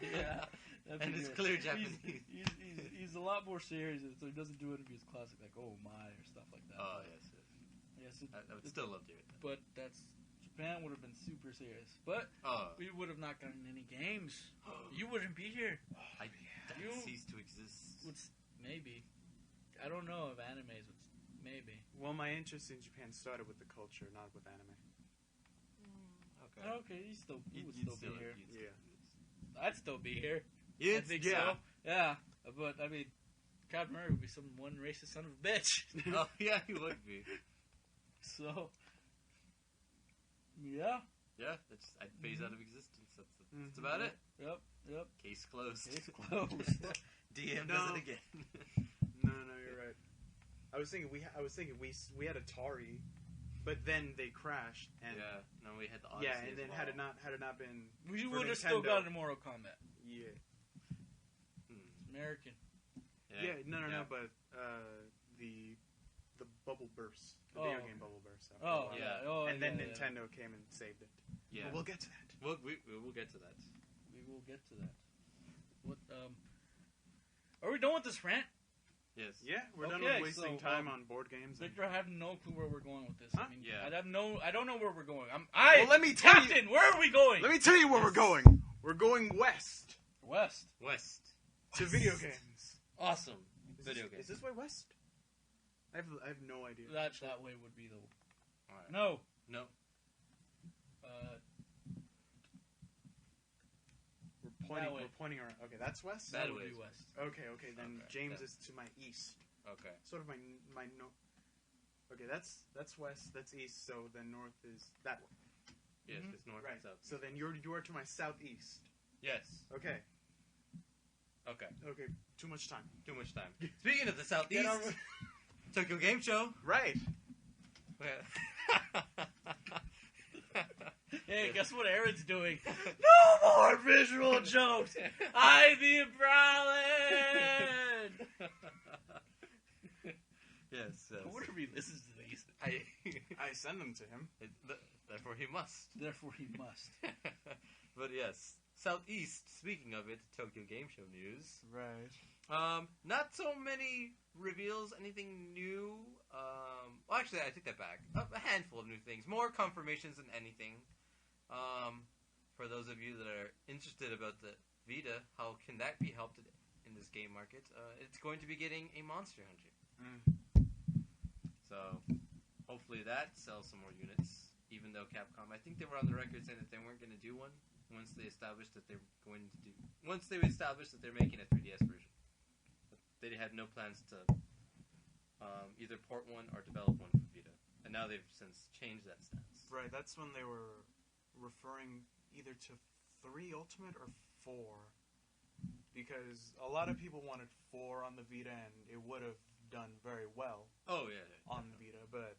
Yeah. that'd
And
be
it's
good.
clear Japanese.
He's a lot more serious, so he doesn't do any of his classic, like, oh my, or stuff like that.
Oh,
But,
yes.
yes,
I would still love to hear that.
but Japan would have been super serious. But
Oh.
we would have not gotten any games. You wouldn't be here.
I
You-
cease to exist.
Maybe. I don't know if animes would. Maybe.
Well, my interest in Japan started with the culture, not with anime.
Okay.
Okay, you would
You'd
still be here.
you'd
Yeah.
I'd still be here. I
You'd
think
yeah.
so. Yeah, but I mean, Captain Murray would be some one racist son of a bitch.
Oh, yeah, you would be.
So, yeah.
Yeah, I'd phase out of existence. That's about it.
Yep.
Case closed.
Case closed.
DM
No.
does it again.
No, you're right. I was thinking we had Atari, but then they crashed and
Yeah, no, we had the Odyssey
yeah, and
as
then
well.
had it not been
We
for
would have still
Nintendo.
gotten Mortal Kombat.
Yeah.
American.
Yeah, no,
yeah.
but the bubble burst, the
Oh,
video
okay.
game bubble burst. after a
Oh,
while.
yeah.
Oh,
and then
yeah.
Nintendo came and saved it.
Yeah.
But we'll get to that.
We'll get to that.
We will get to that. What? Are we done with this rant?
Yes.
Yeah, we're done
Okay,
with wasting
so,
time on board games. And,
Victor, I have no clue where we're going with this.
Huh?
I mean,
Yeah.
I don't know where we're going.
well, let me tell you.
Captain, where are we going?
Let me tell you where we're going. We're going west
West.
West.
to video games.
Awesome.
Is
Video
this,
games.
Is this way west? I have no idea.
That way would be the.
All right.
No.
No.
That way.
We're pointing around. Okay, that's west.
That
That would
way.
be west.
Okay. Then
Okay,
James
yeah.
is to my east.
Okay.
Sort of my no. Okay, that's west. That's east. So then north is that way.
Yes,
Mhm.
it's north
Right.
and south.
So then you are to my southeast.
Yes.
Okay.
Okay.
Okay. Too much time.
Too much time. Speaking of the southeast,
Get on-
Tokyo Game Show.
Right.
Hey, guess what Aaron's doing? No more visual jokes. Ivy Bralin.
Yes.
I wonder if he listens to these.
I
I send them to him.
Therefore, he must.
Therefore, he must.
But yes, Southeast. Speaking of it, Tokyo Game Show news.
Right.
Not so many reveals. Anything new? Well, actually, I take that back. A handful of new things. More confirmations than anything. For those of you that are interested about the Vita, how can that be helped in this game market? It's going to be getting a Monster Hunter. So, hopefully that sells some more units. Even though Capcom, I think they were on the record saying that they weren't going to do one once they established that they're making a 3DS version. But they had no plans to either port one or develop one for Vita. And now they've since changed that stance.
Right, that's when they were referring either to 3 Ultimate or 4. Because a lot of people wanted 4 on the Vita, and it would have done very well on the Vita, but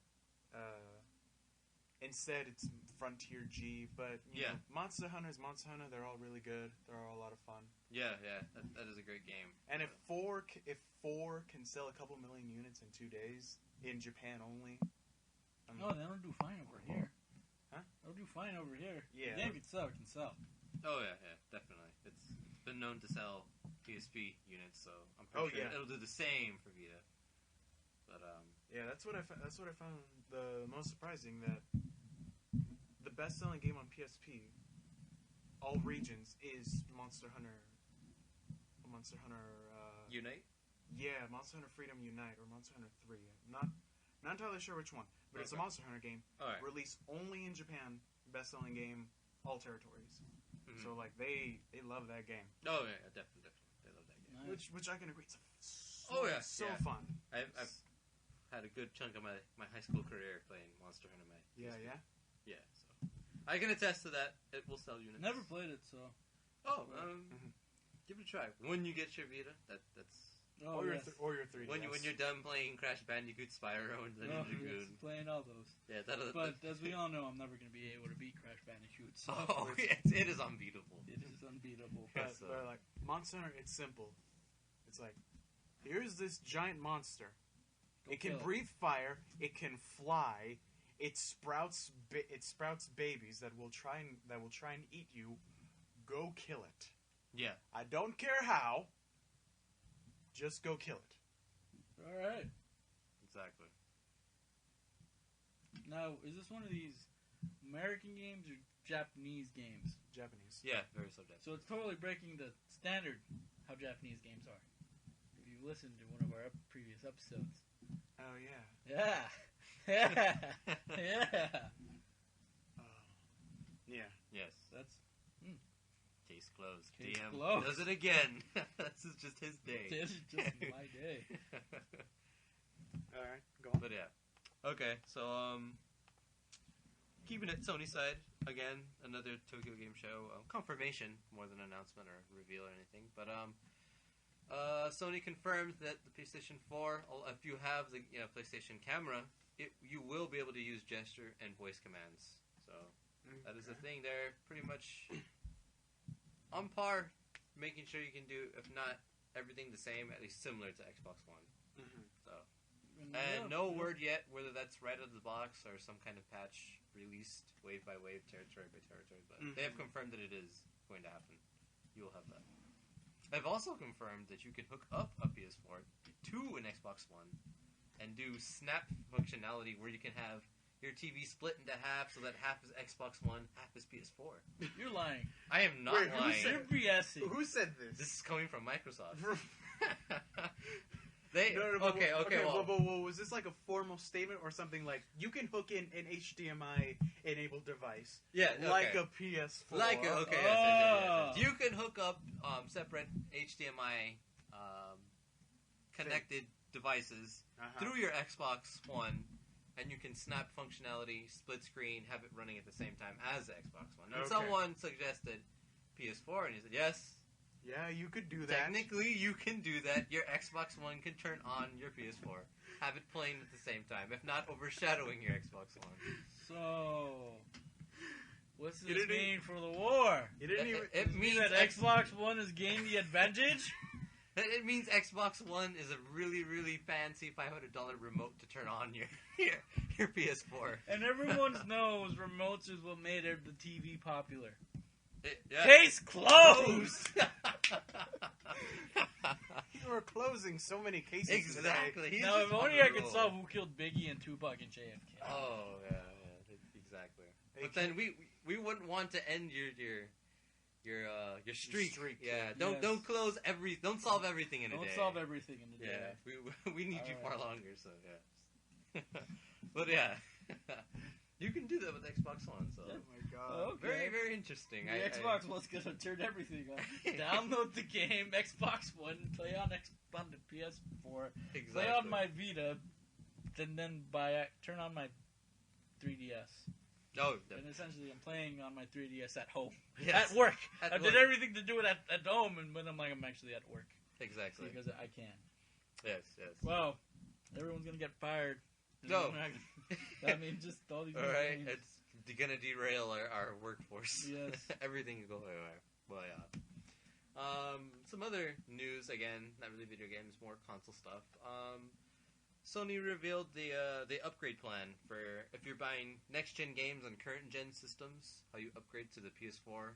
instead it's Frontier G. But you know, Monster Hunter is Monster Hunter. They're all really good. They're all a lot of fun.
Yeah, that is a great game.
And if 4 can sell a couple million units in 2 days in Japan only,
no, they don't do fine over here.
Huh?
They'll do fine over here.
Yeah.
The game can sell. It can sell.
Oh yeah, definitely. It's been known to sell PSP units, so I'm pretty sure it'll do the same for Vita. But
yeah, that's what I found the most surprising, that the best-selling game on PSP, all regions, is Monster Hunter.
Unite.
Yeah, Monster Hunter Freedom Unite or Monster Hunter 3. Not entirely sure which one, but it's a Monster Hunter game.
All right.
Released only in Japan. Best-selling game, all territories. Mm-hmm. So like they love that game.
Oh yeah, definitely. They love that game.
Nice. Which I can agree. It's so fun.
I've had a good chunk of my high school career playing Monster Hunter.
Yeah.
So I can attest to that. It will sell units.
Never played it, so.
Give it a try when you get your Vita. That's.
Or your 3DS.
When you're done playing Crash Bandicoot, Spyro, and Ninja Goon.
Playing all those.
Yeah,
but as we all know, I'm never going to be able to beat Crash Bandicoot. So
it is unbeatable.
It is unbeatable.
But like Monster Hunter, it's simple. It's like, here's this giant monster. It can breathe fire. It can fly. It sprouts babies that will try and eat you. Go kill it.
Yeah.
I don't care how. Just go kill it.
All right.
Exactly.
Now, is this one of these American games or Japanese games?
Japanese.
Yeah, very subjective.
So it's totally breaking the standard how Japanese games are. If you listened to one of our previous episodes.
Oh yeah.
Yeah. Yeah.
Yeah.
Yes.
That's.
Case closed.
Case
DM
closed.
does it again. This is just his day.
This is just my day.
Alright, go on.
But yeah. Okay, so keeping it Sony side, again, another Tokyo Game Show confirmation more than announcement or reveal or anything. But Sony confirmed that the PlayStation 4, if you have the PlayStation camera, you will be able to use gesture and voice commands. So that is the thing there. Pretty much on par, making sure you can do, if not everything the same, at least similar to Xbox One. Mm-hmm. So, and no word yet whether that's right out of the box or some kind of patch released wave by wave, territory by territory. But they have confirmed that it is going to happen. You will have that. I've also confirmed that you can hook up a PS4 to an Xbox One and do snap functionality where you can have your TV split into half so that half is Xbox One, half is PS4.
You're lying.
I am not lying.
You're BSing.
Who said this?
This is coming from Microsoft.
Okay. Well, was this like a formal statement or something like you can hook in an HDMI enabled device?
Yeah,
like a PS4.
Yes. You can hook up separate HDMI connected devices through your Xbox One. And you can snap functionality, split screen, have it running at the same time as the Xbox One. And someone suggested PS4, and he said, yes.
Yeah, you could do that.
Technically, you can do that. Your Xbox One can turn on your PS4. Have it playing at the same time, if not overshadowing your Xbox One.
So, what's this mean for the war?
It means
that Xbox One has gained the advantage?
It means Xbox One is a really, really fancy $500 remote to turn on your PS4.
And everyone knows remotes is what made the TV popular.
Yeah.
Case closed!
You are closing so many cases.
Exactly. He's
Now,
just
if only
on
I
the
could
roll.
solve who killed Biggie and Tupac and JFK.
Oh, yeah, exactly. But then we wouldn't want to end your streak. Yeah, don't close don't solve everything in a day.
Don't solve everything in a day.
Yeah, we need you
All
far
right.
longer. So yeah, but yeah, you can do that with Xbox One. So
Oh my god.
Okay.
very very interesting.
The Xbox One's gonna turn everything on. Download the game, Xbox One, play on the PS4,
exactly.
play on my Vita, and then turn on my 3DS.
Oh,
And essentially, I'm playing on my 3DS at home.
yes.
At work.
At
I
work.
did everything to do it at home, and but I'm actually at work.
Exactly.
Because I can.
Yes.
Well, everyone's gonna get fired.
No.
I mean, just all these
All right,
games.
it's gonna derail our workforce.
Yes.
Everything go away. Well, yeah. Some other news again, not really video games, more console stuff. Sony revealed the upgrade plan for if you're buying next gen games on current gen systems, how you upgrade to the PS4 or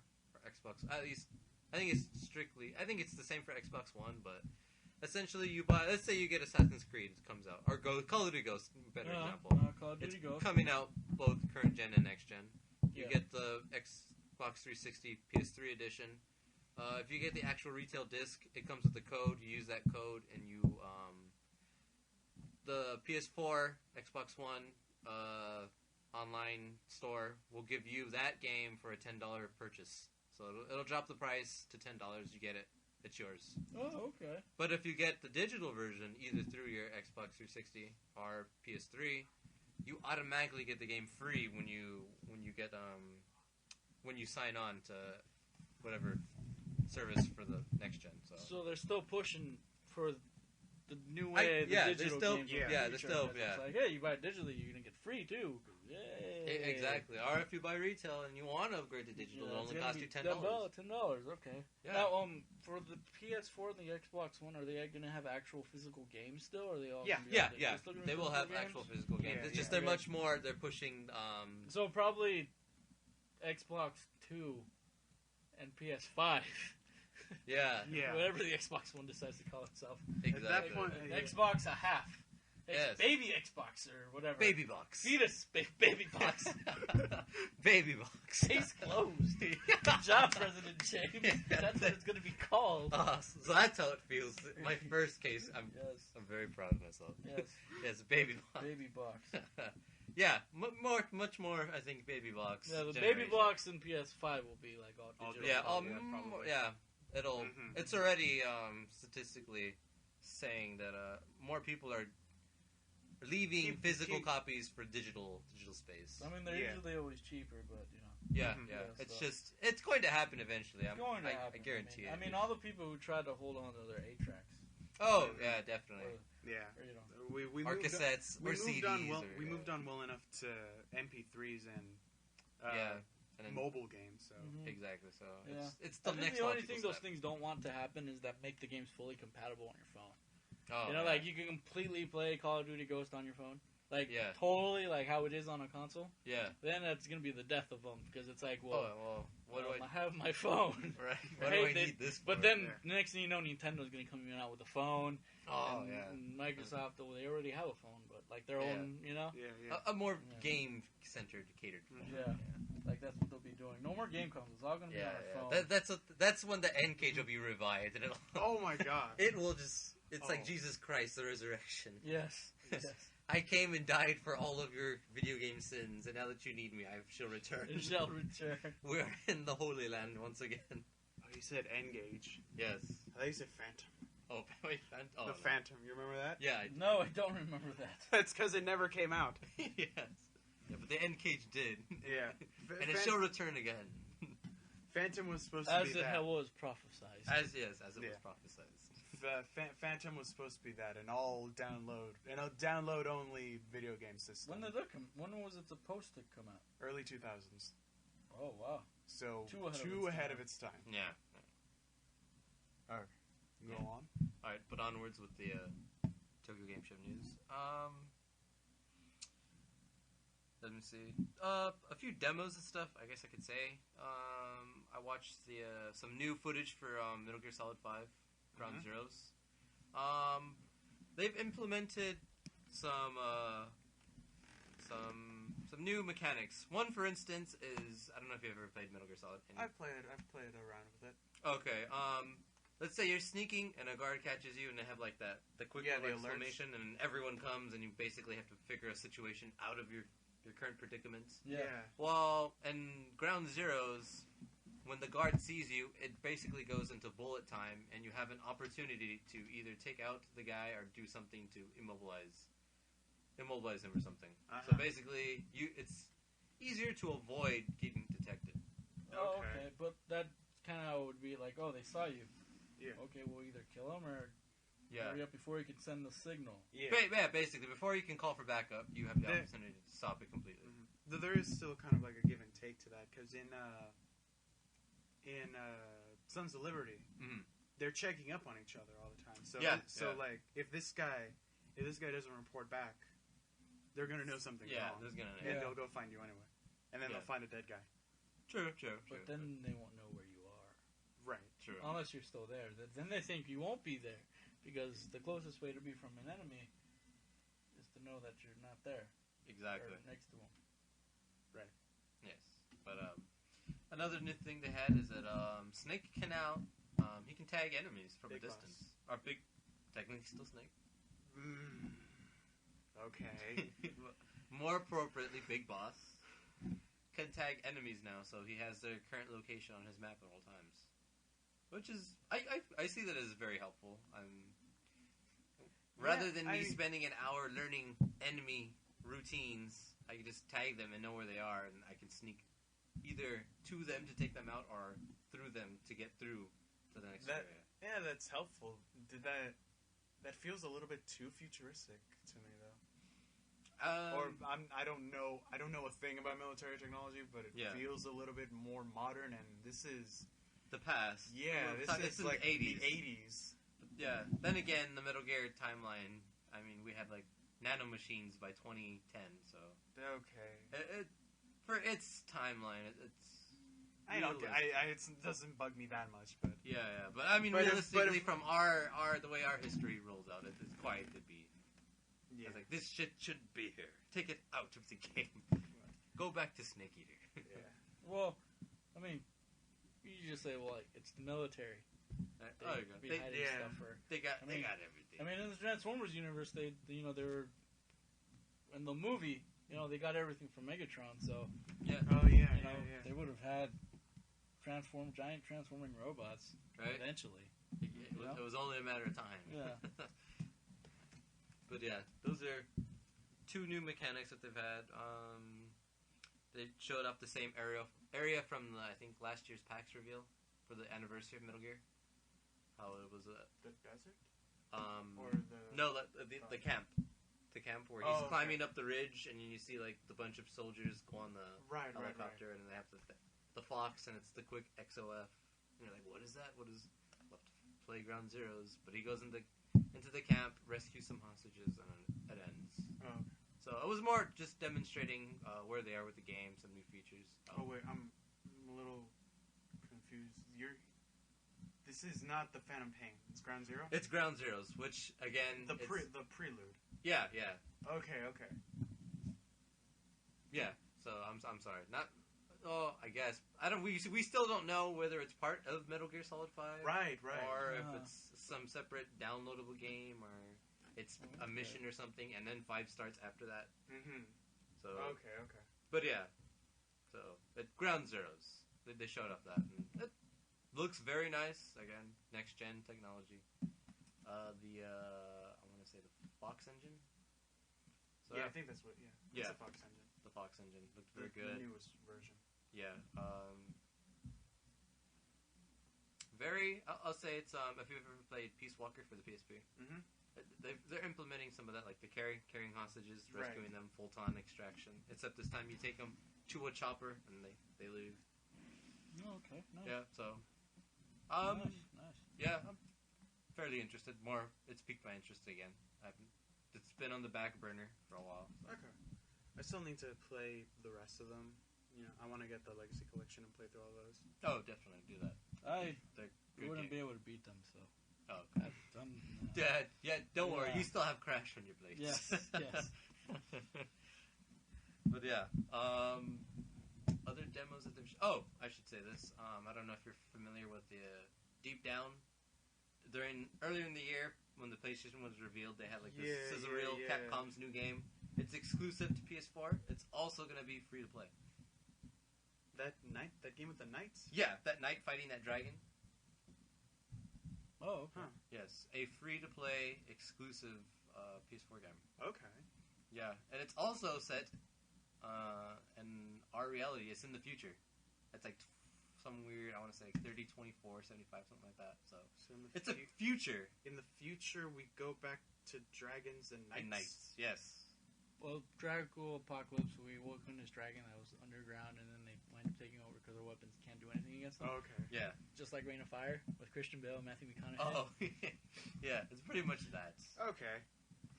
Xbox. At least I think it's the same for Xbox One, but essentially you buy. Let's say you get Assassin's Creed comes out, or Call of Duty Ghost, better example.
Call of Duty
It's
Ghost.
coming out both current gen and next gen. You
Yeah.
get the Xbox 360 PS3 edition. If you get the actual retail disc, it comes with the code. You use that code, and the PS4, Xbox One online store will give you that game for a $10 purchase. So it'll drop the price to $10. You get it. It's yours.
Oh, okay.
But if you get the digital version, either through your Xbox 360 or PS3, you automatically get the game free when you sign on to whatever service for the next gen.
So they're still pushing for the new way
yeah,
the digital
they're still-
games.
yeah,
are
they're
featured,
still-
because
yeah.
It's like, hey, you buy it digitally, you're gonna get free too. Yay.
Exactly. Or if you buy retail and you want to upgrade to digital,
Yeah,
it'll
it's
only
gonna
cost
be
you $10.
$10, okay.
Yeah.
Now, for the PS4 and the Xbox One, are they gonna have actual physical games still, or are they all?
Yeah.
gonna be
Yeah,
they're
yeah.
still gonna
They
be
will
physical
have
games?
actual physical games.
Yeah,
It's just
yeah.
they're much more. They're pushing.
So probably Xbox 2 and PS5.
Yeah.
Yeah.
Whatever the Xbox One decides to call itself.
Exactly.
At that point, yeah.
Xbox a half.
Yes.
Baby Xbox or whatever.
Baby box.
Fetus baby box.
Baby box.
Case closed. Good job, President James. That's what it's going to be called.
So that's how it feels. My first case. I'm
Yes.
very proud of myself.
Yes.
Yes, baby box.
Baby box.
Yeah, much more. I think baby box.
Yeah, the
generation.
baby box in PS5 will be like all
All
digital.
Yeah,
probably.
yeah. It'll.
Mhm.
It's already statistically saying that more people are leaving physical copies for digital space.
I mean, they're
Yeah.
usually always cheaper, but you know.
Yeah,
Mhm.
yeah.
Yeah,
It's
so-
just it's going to happen eventually.
It's going to
I
happen.
guarantee
I
it.
mean, all the people who tried to hold on to their 8-tracks.
Oh yeah, definitely.
Yeah.
Or, you know.
We
Or
moved
cassettes
we
or
moved
CDs.
on well.
or,
We
yeah.
moved on well enough to MP3s and
Yeah, and then,
mobile games. So
Mhm.
exactly. So
Yeah.
it's
I
the
think
next
the only
logical
thing those
step.
things don't want to happen is that make the games fully compatible on your phone.
Oh,
You know,
yeah.
like you can completely play Call of Duty Ghost on your phone, like
Yeah.
totally like how it is on a console.
Yeah.
Then that's gonna be the death of them because it's like,
Oh
well,
well. What do
I have my phone.
Right. What
Right,
do I
they-
need this for?
But then
Yeah.
the next thing you know, Nintendo's gonna come out with a phone.
oh
and,
yeah.
and Microsoft, well, they already have a phone, but like their
Yeah.
own, you know.
yeah.
A more
Yeah.
game-centered, catered phone.
Yeah. Like that's what they'll be doing. No more game consoles. It's all gonna be
Yeah,
on our phone.
yeah. That's when the N cage will be revived, and
Oh my god.
it will just. It's like
Oh.
Jesus Christ, the resurrection.
Yes. Yes.
I came and died for all of your video game sins, and now that you need me, I shall return.
It shall return.
We're in the Holy Land once again.
Oh, you said N-Gage.
Yes.
I thought you said Phantom.
Oh, wait, oh,
The
no.
Phantom. You remember that?
Yeah.
No, I don't remember that.
That's because it never came out.
Yes. Yeah, but the N cage did.
Yeah.
And it shall return again.
Phantom was supposed to
As
be
it
that.
was prophesized.
As it was
Yeah.
prophesized.
Phantom was supposed to be that, an all download only video game system.
When did that come? When was it supposed to come out?
Early 2000s.
Oh wow.
So
Too ahead of
too
its
ahead
time.
of its time.
Yeah.
Go on.
All right, but onwards with the Tokyo Game Show news. Let me see. A few demos and stuff, I guess I could say. I watched some new footage for Metal Gear Solid 5, Ground Zeroes. They've implemented some new mechanics. One, for instance, is I don't know if you've ever played Metal Gear Solid.
I've played around with it.
Okay. Let's say you're sneaking and a guard catches you, and they have like the quick exclamation, and everyone comes, and you basically have to figure a situation out of your current predicaments.
Yeah.
Well, in Ground Zeroes, when the guard sees you, it basically goes into bullet time, and you have an opportunity to either take out the guy or do something to immobilize him or something. So basically, it's easier to avoid getting detected.
Oh, okay. But that kind of would be like, oh, they saw you.
Yeah.
Okay, we'll either kill him or hurry up before you can send the signal.
Yeah. Basically, before you can call for backup, you have the opportunity to stop it completely.
There is still kind of like a give and take to that, because in Sons of Liberty, they're checking up on each other all the time. So like if this guy doesn't report back, they're gonna know something wrong. And they'll go find you anyway, and then they'll find a dead guy.
True.
But then they won't know where you are.
Right.
True.
Unless you're still there. Then they think you won't be there, because the closest way to be from an enemy is to know that you're not there.
Exactly.
Or next to him.
Right.
Yes. But another new thing they had is that Snake can now he can tag enemies from a distance. Or technically still Snake.
Okay.
More appropriately, Big Boss can tag enemies now, so he has their current location on his map at all times. Which is, I see that as very helpful. Rather than me spending an hour learning enemy routines, I can just tag them and know where they are, and I can sneak either to them to take them out or through them to get through to the next area.
Yeah, that's helpful. That feels a little bit too futuristic to me, though. I don't know a thing about military technology, but it feels a little bit more modern, and this is
the past.
Yeah, this is like the 80s.
Yeah. Then again, the Metal Gear timeline. I mean, we had like nanomachines by 2010, so
okay.
For its timeline,
it doesn't bug me that much, but
but I mean, realistically, from the way our history rolls out, it's quite the beat. Yeah. It's like, this shit shouldn't be here. Take it out of the game. Go back to Snake Eater.
Yeah.
Well, I mean, you just say, well, like, it's the military. They
got everything.
I mean, in the Transformers universe, they were in the movie. They got everything from Megatron, so they would have had giant transforming robots eventually.
It was only a matter of time.
Yeah.
But yeah, those are two new mechanics that they've had. They showed off the same area from I think last year's PAX reveal for the anniversary of Metal Gear. How it was
the desert?
Or the camp. The camp where he's climbing up the ridge, and you see like the bunch of soldiers go on the helicopter, and they have the Fox, and it's the quick XOF. And you're like, what is that? We'll have to play Ground Zeroes. But he goes into the camp, rescues some hostages, and it ends.
Oh.
So it was more just demonstrating where they are with the game, some new features.
Oh wait, I'm a little confused. This is not the Phantom Pain. It's Ground Zero.
It's Ground Zeroes, which again
the prelude.
Yeah.
Okay.
Yeah. So I'm sorry. Not. Oh, I guess We still don't know whether it's part of Metal Gear Solid 5.
Right.
Or if it's some separate downloadable game, or it's a mission or something, and then 5 starts after that.
Mm-hmm.
So. Okay. But
But
yeah. So Ground Zeroes. They showed off that. And it looks very nice. Again, next gen technology. I want to say the Fox engine. So
I think that's what. Yeah. It's the Fox engine.
The Fox engine looked very good.
The newest version.
Yeah. I'll say it's if you've ever played Peace Walker for the PSP.
Mm-hmm.
They're implementing some of that, like the carrying hostages, rescuing them, Fulton extraction. Except this time you take them to a chopper and they leave.
Oh, okay. Nice.
Yeah. So.
Nice.
Yeah. fairly interested. It's piqued my interest again. It's been on the back burner for a while.
Okay. I still need to play the rest of them. I want to get the Legacy Collection and play through all those.
Oh, definitely do that.
I
They're good
wouldn't be
games.
able to beat them, so.
Oh, okay. Don't worry.
Yeah.
You still have Crash on your plate.
Yes, yes.
But yeah, other demos that they've. I should say this. I don't know if you're familiar with the Deep Down. Earlier in the year when the PlayStation was revealed, they had like this sizzle reel, Capcom's new game. It's exclusive to PS4. It's also going to be free to play.
That game with the knights?
Yeah, that knight fighting that dragon.
Oh, okay.
Huh.
Yes, a free-to-play exclusive PS4 game.
Okay.
Yeah, and it's also set in our reality. It's in the future. It's like some weird, I want to say 30, 24, 75, something like that. So it's a future.
In the future, we go back to dragons and knights.
And knights, yes.
Well, Drago Apocalypse, we woke in this dragon that was underground, and then they wind up taking over because their weapons can't do anything against them.
Oh, okay.
Yeah.
Just like Reign of Fire with Christian Bale and Matthew McConaughey.
Oh, yeah. It's pretty much that.
Okay.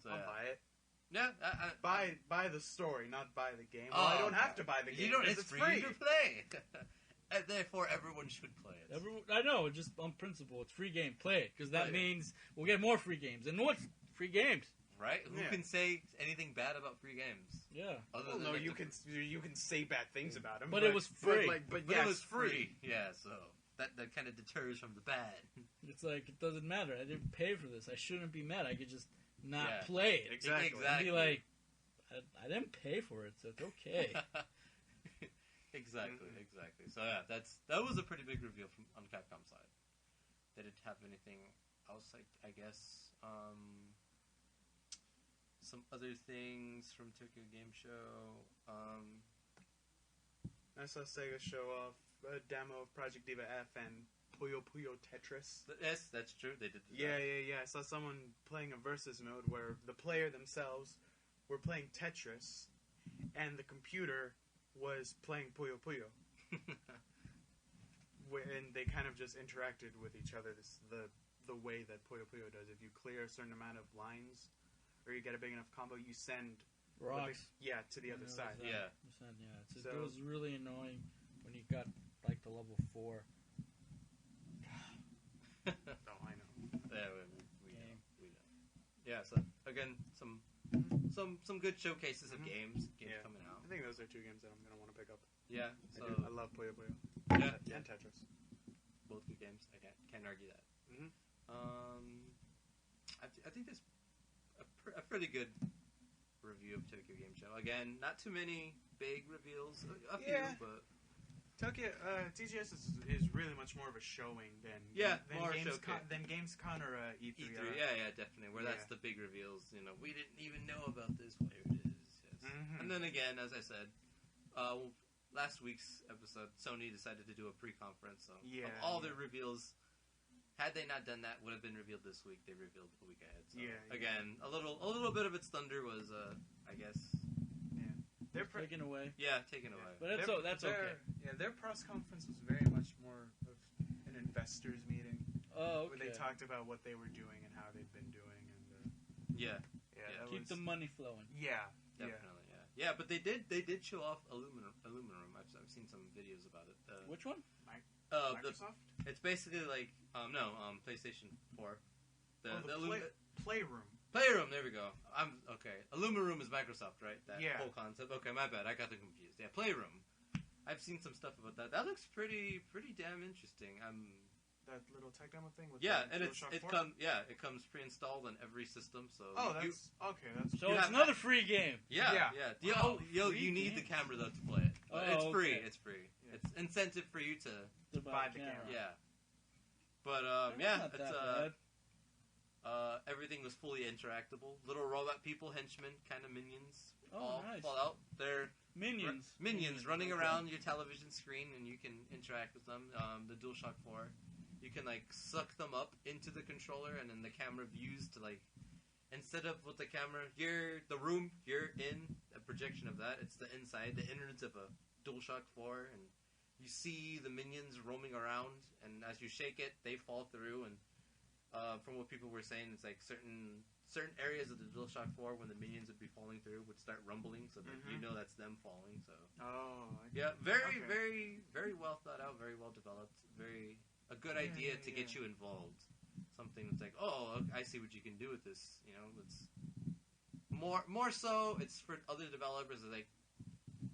So,
I'll buy it.
Yeah.
Buy the story, not buy the game.
Oh,
Well, I don't have to buy the game.
It's free to play. And therefore, everyone should play it.
I know, just on principle, it's free game. Play it, because that means we'll get more free games. And what's free games?
Right? Who can say anything bad about free games?
Yeah.
You can say bad things about them.
But it was free.
But
it was free. Yeah, so that kind of deters from the bad.
It's like, it doesn't matter. I didn't pay for this. I shouldn't be mad. I could just not
Yeah.
play it.
Exactly.
And be like, I didn't pay for it, so it's okay.
Exactly. So yeah, that was a pretty big reveal on Capcom's side. They didn't have anything else, I guess. Some other things from Tokyo Game Show.
I saw Sega show off a demo of Project Diva F and Puyo Puyo Tetris.
Yes, that's true. They did.
Yeah. I saw someone playing a versus mode where the player themselves were playing Tetris, and the computer was playing Puyo Puyo. And they kind of just interacted with each other the way that Puyo Puyo does. If you clear a certain amount of lines, or you get a big enough combo, you send
Rocks.
to the other side.
Yeah.
It was really annoying when you got like to level 4.
Oh, I know.
Yeah, we know. Yeah, so again, some good showcases of games coming out.
I think those are two games that I'm gonna want to pick up.
Yeah, so
I love Puyo Puyo.
Yeah.
And Tetris.
Both good games. I can't argue that.
Mhm.
I think there's a pretty good review of Tokyo Game Show. Again, not too many big reveals. A few, but
Tokyo TGS is really much more of a showing than
more
Gamescom or E3.
E3, yeah, definitely. Where that's the big reveals. We didn't even know about this. Where it is. Yes.
Mm-hmm.
And then again, as I said, last week's episode, Sony decided to do a pre-conference. So of all their reveals, had they not done that, would have been revealed this week. They revealed a week ahead. So again, a little bit of its thunder was, I guess.
They're
taken away.
Yeah, taken away.
But that's okay.
Yeah, their press conference was very much more of an investors meeting.
Oh, okay.
Where they talked about what they were doing and how they'd been doing, and
keep the money flowing.
Yeah,
definitely. Yeah, but they did show off Aluminum. I've seen some videos about it.
Which one?
Microsoft.
It's basically like PlayStation 4.
Playroom.
Playroom, there we go. I'm okay. Illumiroom is Microsoft, right? That whole concept. Okay, my bad. I got them confused. Yeah, Playroom. I've seen some stuff about that. That looks pretty damn interesting.
That little tech demo thing with
and it comes pre-installed on every system. So
that's okay.
So it's another free game.
Yeah. You need the camera though to play it. But it's free. It's free. Yeah. It's incentive for you to
buy the camera.
Yeah. But
not that bad.
Everything was fully interactable. Little robot people, henchmen, kind of minions.
Oh, nice.
Fall out. They're
minions
running around your television screen, and you can interact with them. The DualShock 4, you can suck them up into the controller, and then the camera views to instead of with the camera, the room you're in, a projection of that. It's the inside, the innards of a DualShock 4, and you see the minions roaming around, and as you shake it, they fall through, and from what people were saying, it's like certain areas of the DualShock 4 when the minions would be falling through would start rumbling, so that you know that's them falling. So very very well thought out, very well developed, a good idea to get you involved. Something that's like, oh, I see what you can do with this. You know, it's more so. It's for other developers. Like,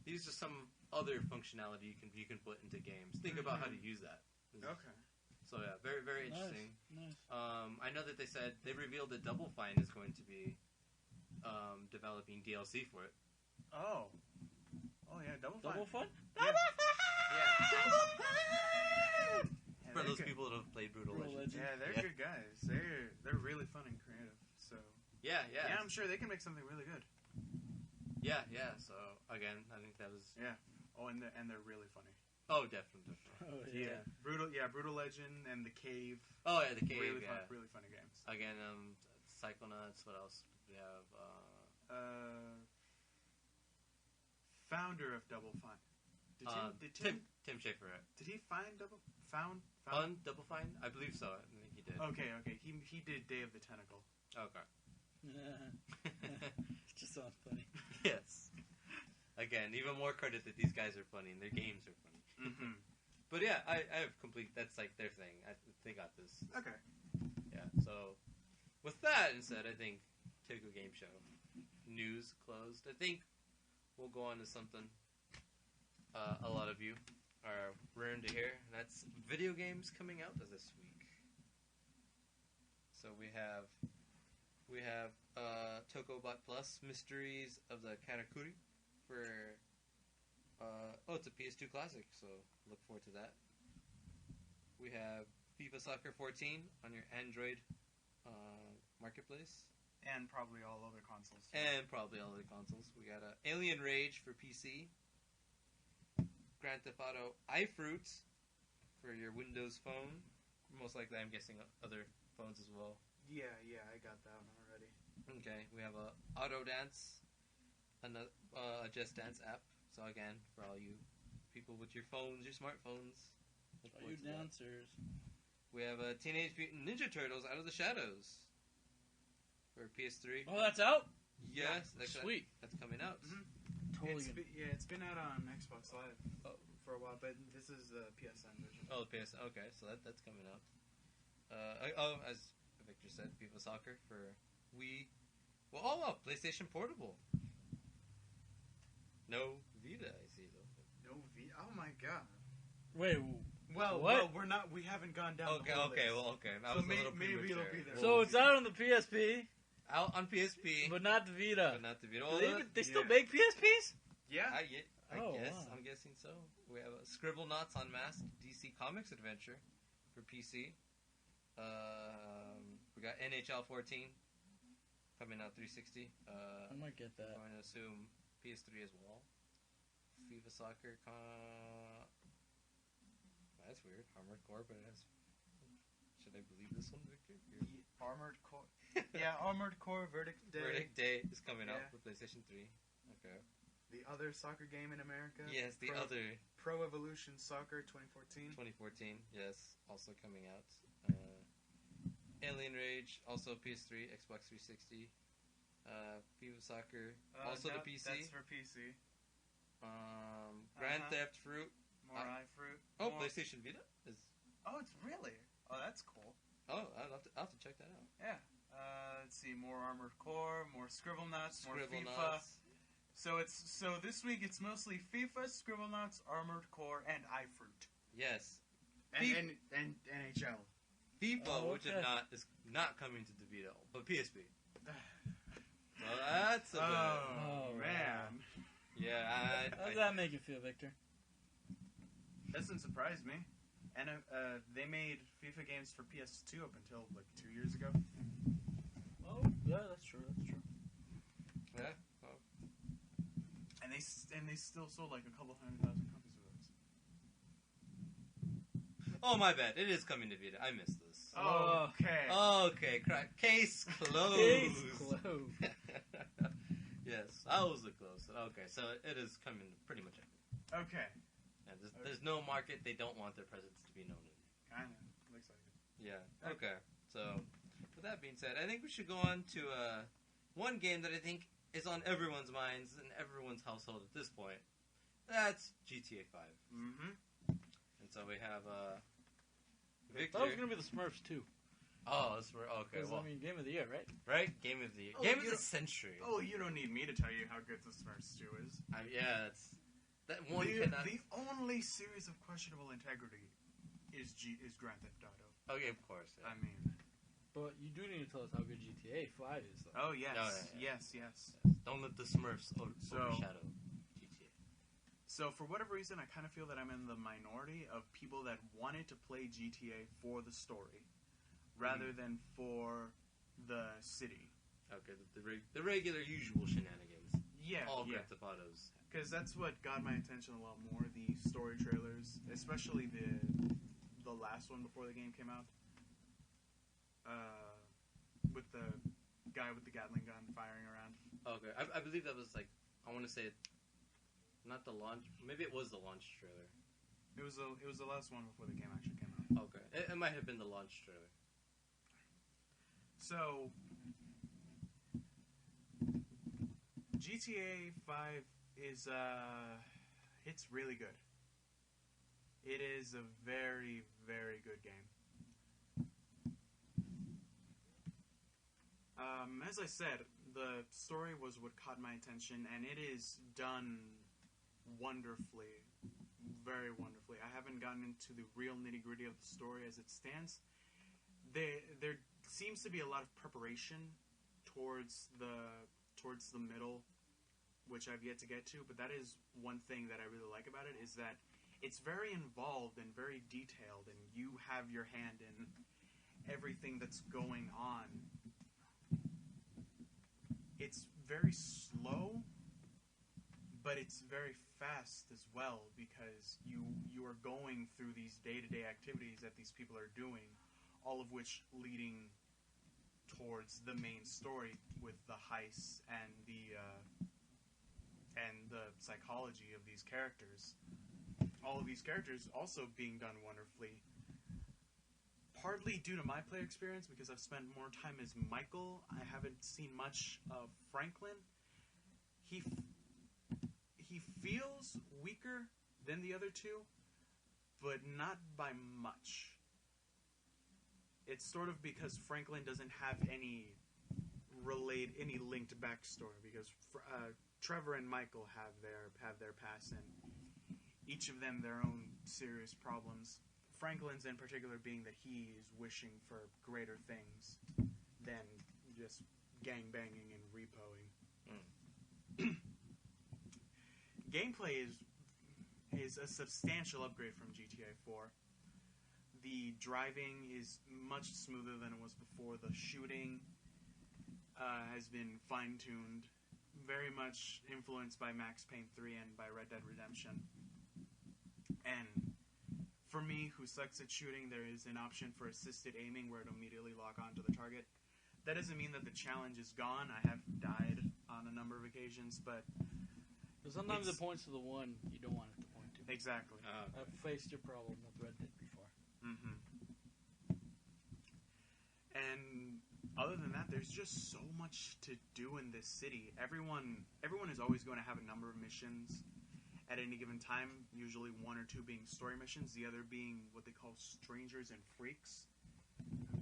these are some other functionality you can put into games. Think about how to use that.
Okay.
So yeah, very very interesting.
Nice.
I know that they said they revealed that Double Fine is going to be developing DLC for it.
Oh yeah, Double Fine.
Double Fun?
Yeah.
Yeah,
For those people that have played Brutal Legend.
Yeah, they're good guys. They're really fun and creative. So
yeah,
I'm sure they can make something really good.
Yeah. So again, I think that was
Oh, and they're really funny.
Oh, definitely.
Oh,
Yeah, Brutal Legend and The Cave.
Oh yeah, The Cave.
Really funny games.
Again, Psychonauts. What else? We have
founder of Double Fine.
Tim Schafer.
Did he found
Double Fine? I believe so. I think he did.
Okay. He did Day of the Tentacle.
Okay.
It just sounds funny.
Yes. Again, even more credit that these guys are funny and their games are funny.
Mm-hmm.
But yeah, I have complete. That's like their thing. They got this.
Okay.
Yeah. So with that instead, I think Tokyo Game Show news closed. I think we'll go on to something a lot of you are raring to hear. And that's video games coming out this week. So we have Tokobot Plus Mysteries of the Karakuri for it's a PS2 classic, so look forward to that. We have FIFA Soccer 14 on your Android marketplace.
And probably all other consoles.
We got Alien Rage for PC. Grand Theft Auto iFruit for your Windows phone. Most likely, I'm guessing other phones as well.
Yeah, I got that one already.
Okay, we have a Auto Dance, a Just Dance app. So again, for all you people with your phones, your smartphones.
All you dancers.
We have a Teenage Mutant Ninja Turtles Out of the Shadows for PS3.
Oh, that's out?
Yes,
sweet.
That's coming out.
Mm-hmm.
Totally.
It's been out on Xbox Live for a while, but this is the PSN version.
Oh, the PSN. Okay, so that's coming out. As Victor said, FIFA Soccer for Wii. Well, PlayStation Portable. No Vita, I see though.
No Vita. Oh my god.
Wait.
Well,
what?
we're not. We haven't gone down.
Okay.
The whole list.
Okay.
So maybe it'll be there.
So it's out on the PSP,
Out on PSP,
but not the Vita. They still make PSPs?
Yeah.
I guess.
Wow.
I'm guessing so. We have a Scribblenauts Unmasked DC Comics Adventure for PC. We got NHL 14 coming out 360.
I might get that.
I'm going to assume PS3 as well. FIFA Soccer. That's weird. Armored Core, but it has. Should I believe this one, Victor?
Armored Core. Yeah, Armored Core Verdict Day.
Verdict Day is coming out for PlayStation 3. Okay.
The other soccer game in America.
Yes, other.
Pro Evolution Soccer 2014.
2014, yes, also coming out. Alien Rage, also PS3, Xbox 360. FIFA Soccer, also the PC.
That's for PC.
Grand Theft Fruit.
More iFruit.
Oh, PlayStation Vita is.
Oh, it's really. Oh, that's cool.
Oh, I'll have to check that out.
Yeah. Let's see. More Armored Core. More Scribblenauts. More FIFA. So this week it's mostly FIFA, Scribblenauts, Armored Core, and iFruit.
Yes.
And NHL.
FIFA, which is not coming to the Vita, but PSP. Well, that's a bit.
Oh man.
Yeah.
How does that make you feel, Victor?
Doesn't surprise me. And they made FIFA games for PS2 up until like 2 years ago.
Oh, yeah, that's true.
Yeah.
And they still sold like a couple 100,000 copies of those.
Oh, my bad. It is coming to Vita. I missed this.
Okay.
Okay. Case closed.
Case closed.
Yes, I was the close. Okay, so it is coming pretty much everywhere.
Okay.
There's no market they don't want their presence to be known in.
Kind of. Looks like it.
Yeah. Okay. So, with that being said, I think we should go on to one game that I think is on everyone's minds and everyone's household at this point. That's GTA 5.
Mm-hmm.
And so we have
That
Victor.
was gonna be the Smurfs too.
Oh, okay.
'Cause,
Well,
I mean, Game of the Year, right?
right? Game of the year.
Oh,
Game of
you
the
don't-
century.
Oh, you don't need me to tell you how good the Smurfs 2 is.
Yeah, that's that one
The,
cannot.
the only series of questionable integrity is Grand Theft Auto.
Okay, of course. Yeah.
I mean,
But you do need to tell us how good GTA 5 is, though.
oh yes,
Oh, yeah.
yes.
Don't let the Smurfs
So-
overshadow GTA.
So for whatever reason, I kind of feel that I'm in the minority of people that wanted to play GTA for the story, rather than for the city.
Okay, the regular, usual shenanigans.
Yeah,
All
yeah.
Grand Theft Autos.
Because that's what got my attention a lot more. The story trailers, especially the last one before the game came out, with the guy with the Gatling gun firing around.
Okay, I believe that was like, I want to say, not the launch. Maybe it was the launch trailer.
It was the last one before the game actually came out.
Okay, it might have been the launch trailer.
So GTA 5 is it's really good. It is a very, very good game. As I said, the story was what caught my attention, and it is done wonderfully, very wonderfully. I haven't gotten into the real nitty-gritty of the story as it stands. There seems to be a lot of preparation towards the middle, which I've yet to get to, but that is one thing that I really like about it, is that it's very involved and very detailed, and you have your hand in everything that's going on. It's very slow, but it's very fast as well, because you are going through these day-to-day activities that these people are doing, all of which leading towards the main story with the heists and the psychology of these characters. All of these characters also being done wonderfully. Partly due to my player experience, because I've spent more time as Michael. I haven't seen much of Franklin. He feels weaker than the other two, but not by much. It's sort of because Franklin doesn't have any linked backstory, because Trevor and Michael have their past, and each of them their own serious problems. Franklin's in particular being that he is wishing for greater things than just gangbanging and repoing. Gameplay is a substantial upgrade from GTA 4. The driving is much smoother than it was before. The shooting has been fine-tuned, very much influenced by Max Payne 3 and by Red Dead Redemption. And for me, who sucks at shooting, there is an option for assisted aiming where it'll immediately lock onto the target. That doesn't mean that the challenge is gone. I have died on a number of occasions, but
sometimes it points to the one you don't want it to point to.
exactly.
I've faced your problem with Red Dead before.
Mm-hmm. And other than that, there's just so much to do in this city. Everyone is always going to have a number of missions at any given time, usually one or two being story missions, the other being what they call strangers and freaks,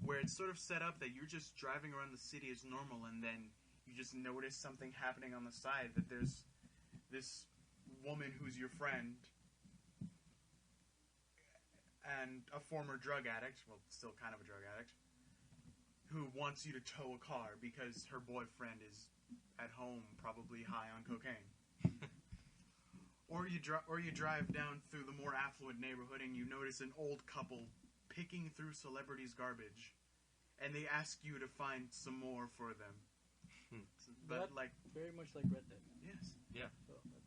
where it's sort of set up that you're just driving around the city as normal, and then you just notice something happening on the side, that there's this woman who's your friend and a former drug addict, well, still kind of a drug addict, who wants you to tow a car because her boyfriend is at home, probably high on cocaine. Or you drive down through the more affluent neighborhood and you notice an old couple picking through celebrities' garbage, and they ask you to find some more for them. But
very much like Red Dead.
Yes.
Yeah.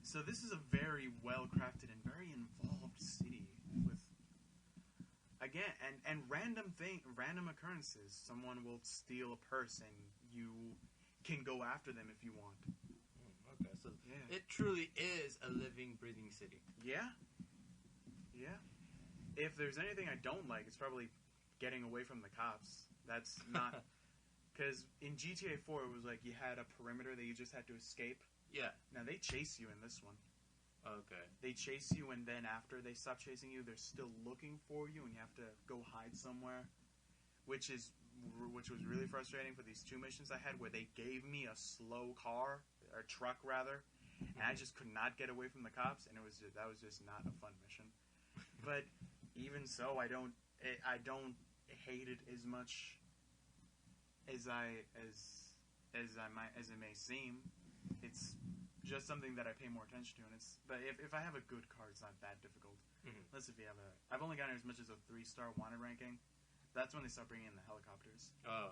So this is a very well-crafted and very involved city with, again, and random occurrences. Someone will steal a purse and you can go after them if you want.
Okay, so it truly is a living, breathing city.
Yeah. If there's anything I don't like, it's probably getting away from the cops. That's not... Because in GTA 4, it was like you had a perimeter that you just had to escape.
Yeah.
Now, they chase you in this one.
Okay.
They chase you, and then after they stop chasing you, they're still looking for you, and you have to go hide somewhere. Which was really frustrating for these 2 missions I had, where they gave me a slow car, or truck rather, and I just could not get away from the cops, and that was just not a fun mission. But even so, I don't hate it as much as it may seem. It's just something that I pay more attention to, and but if I have a good car, it's not that difficult.
Mm-hmm.
Unless if you have I've only gotten as much as a 3-star wanted ranking. That's when they start bringing in the helicopters.
Oh.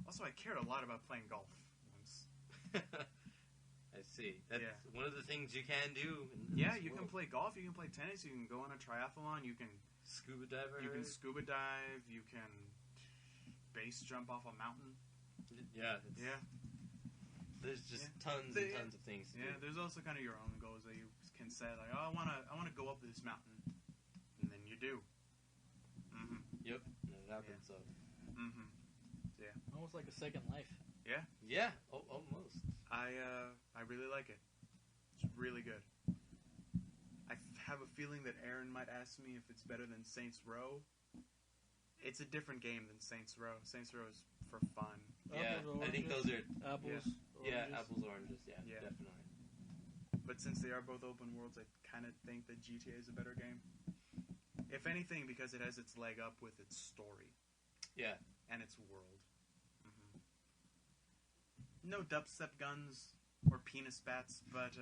Also, I cared a lot about playing golf once.
I see. That's one of the things you can do.
You can play golf. You can play tennis. You can go on a triathlon. You can
scuba dive.
You can scuba dive. You can base jump off a mountain.
Yeah. There's just tons and tons of things to do.
There's also kind of your own goals that you can set. Like, oh, I want to go up this mountain, and then you do. Mm-hmm.
Yep, that happens. So.
Mm-hmm. Yeah.
Almost like a second life.
Yeah.
Yeah. Almost.
I really like it. It's really good. I have a feeling that Aaron might ask me if it's better than Saints Row. It's a different game than Saints Row. Saints Row is for fun.
Yeah,
Apples,
I think those are
apples.
Yeah,
Oranges.
apples, oranges. Yeah, definitely.
But since they are both open worlds, I kind of think that GTA is a better game. If anything, because it has its leg up with its story.
Yeah.
And its world. Mm-hmm. No dubstep guns or penis bats, but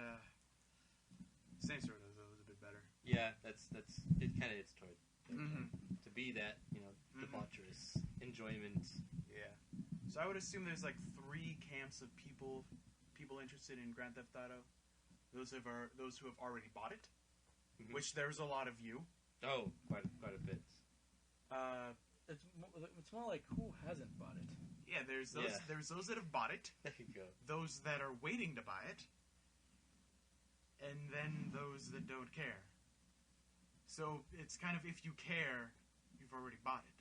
Saints Row does a bit better.
Yeah, that's it. Kind of is toward to be that debaucherous enjoyment.
Yeah. So I would assume there's like 3 camps of people interested in Grand Theft Auto. Those who have already bought it, which there's a lot of you.
Oh, quite a bit.
It's more like who hasn't bought it.
Yeah, there's those that have bought it.
There you go. Those
that are waiting to buy it, and then those that don't care. So it's kind of, if you care, you've already bought it.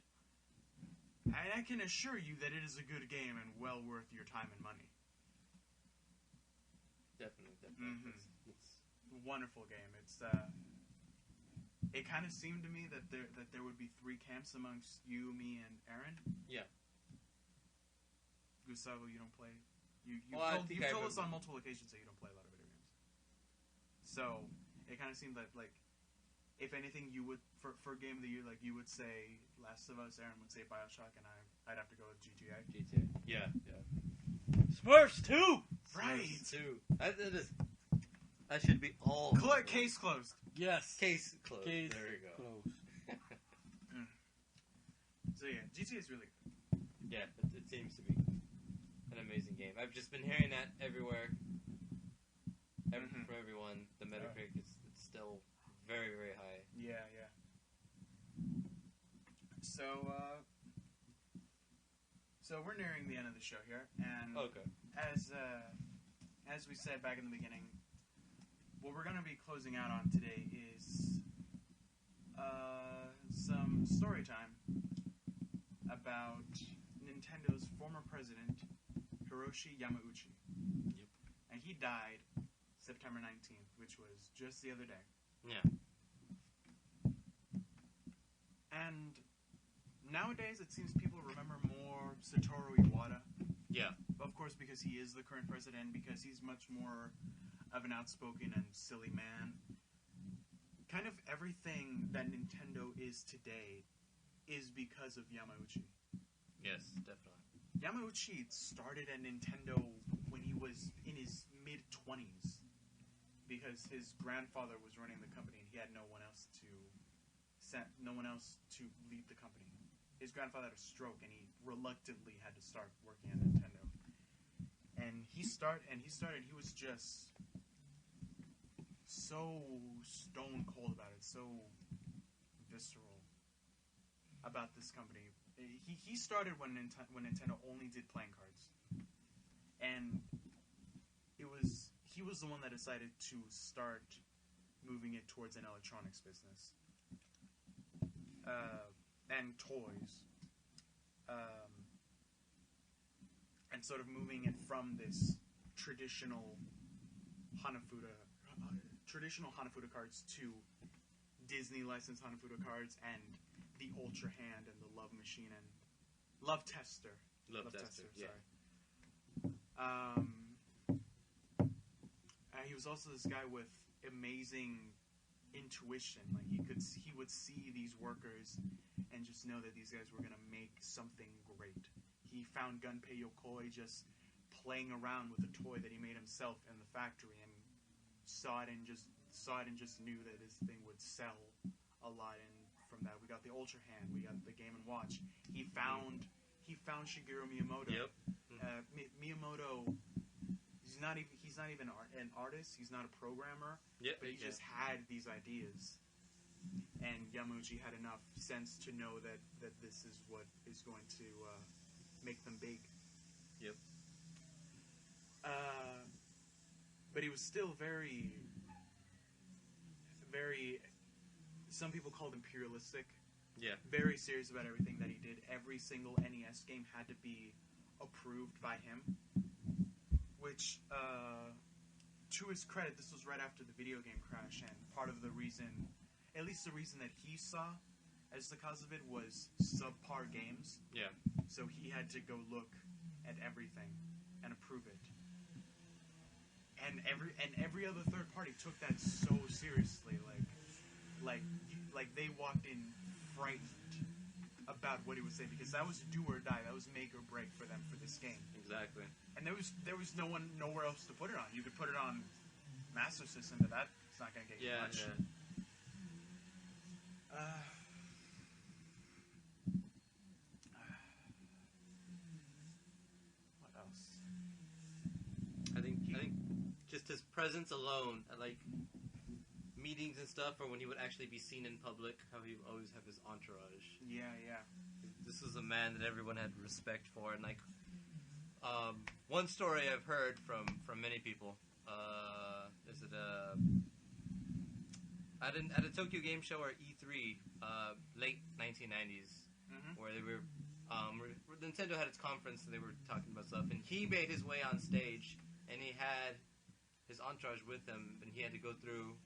And I can assure you that it is a good game and well worth your time and money.
Definitely.
Mm-hmm. It's a wonderful game. It kind of seemed to me that there would be 3 camps amongst you, me, and Aaron.
Yeah.
Gustavo, you don't play. You've told us on multiple occasions that you don't play a lot of video games. So it kind of seemed like if anything, you would for Game of the Year, like you would say Last of Us, Aaron would say BioShock, and I'd have to go with GTA.
Yeah.
Smurfs 2!
Right.
That should be all.
Case closed.
Yes.
Case closed.
Case
there you go.
Closed.
So yeah, GTA is really good.
Yeah, it seems to be an amazing game. I've just been hearing that everywhere. From everyone. The Metacritic is still very, very high.
Yeah. So we're nearing the end of the show here, and as we said back in the beginning, what we're going to be closing out on today is some story time about Nintendo's former president, Hiroshi Yamauchi.
Yep.
And he died September 19th, which was just the other day.
Yeah.
And nowadays, it seems people remember more Satoru Iwata.
Yeah.
Of course, because he is the current president, because he's much more of an outspoken and silly man. Kind of everything that Nintendo is today is because of Yamauchi.
Yes, definitely.
Yamauchi started at Nintendo when he was in his mid-20s, because his grandfather was running the company and he had no one else to lead the company. His grandfather had a stroke and he reluctantly had to start working at Nintendo. And he was just so stone cold about it, so visceral about this company. He started when Nintendo only did playing cards, and he was the one that decided to start moving it towards an electronics business. and toys, and sort of moving it from this traditional Hanafuda cards to Disney licensed Hanafuda cards and the Ultra Hand and the Love Machine and Love Tester.
Love Tester, yeah.
Sorry. He was also this guy with amazing intuition. Like he would see these workers and just know that these guys were gonna make something great. He found Gunpei Yokoi just playing around with a toy that he made himself in the factory and saw it and just knew that this thing would sell a lot. And from that, we got the Ultra Hand, we got the Game and Watch. He found Shigeru Miyamoto.
Yep.
Miyamoto. He's not even an artist. He's not a programmer.
Yep.
But he just had these ideas, and Yamauchi had enough sense to know that this is what is going to make them big.
Yep.
But he was still very, very. Some people called imperialistic.
Yeah.
Very serious about everything that he did. Every single NES game had to be approved by him. Which, to his credit, this was right after the video game crash, and part of the reason, at least the reason that he saw as the cause of it, was subpar games.
Yeah.
So he had to go look at everything and approve it. And every other third party took that so seriously, like they walked in frightened about what he would say, because that was do or die. That was make or break for them for this game.
Exactly.
And there was nowhere else to put it on. You could put it on Master System, but that's not going to get you much.
Yeah.
What else?
I think just his presence alone at like meetings and stuff, or when he would actually be seen in public, how he would always have his entourage.
Yeah.
This was a man that everyone had respect for, and like one story I've heard from many people. Is it at a Tokyo Game Show or E3, late 1990s, where they were Nintendo had its conference and they were talking about stuff, and he made his way on stage, and he had his entourage with him, and he had to go through.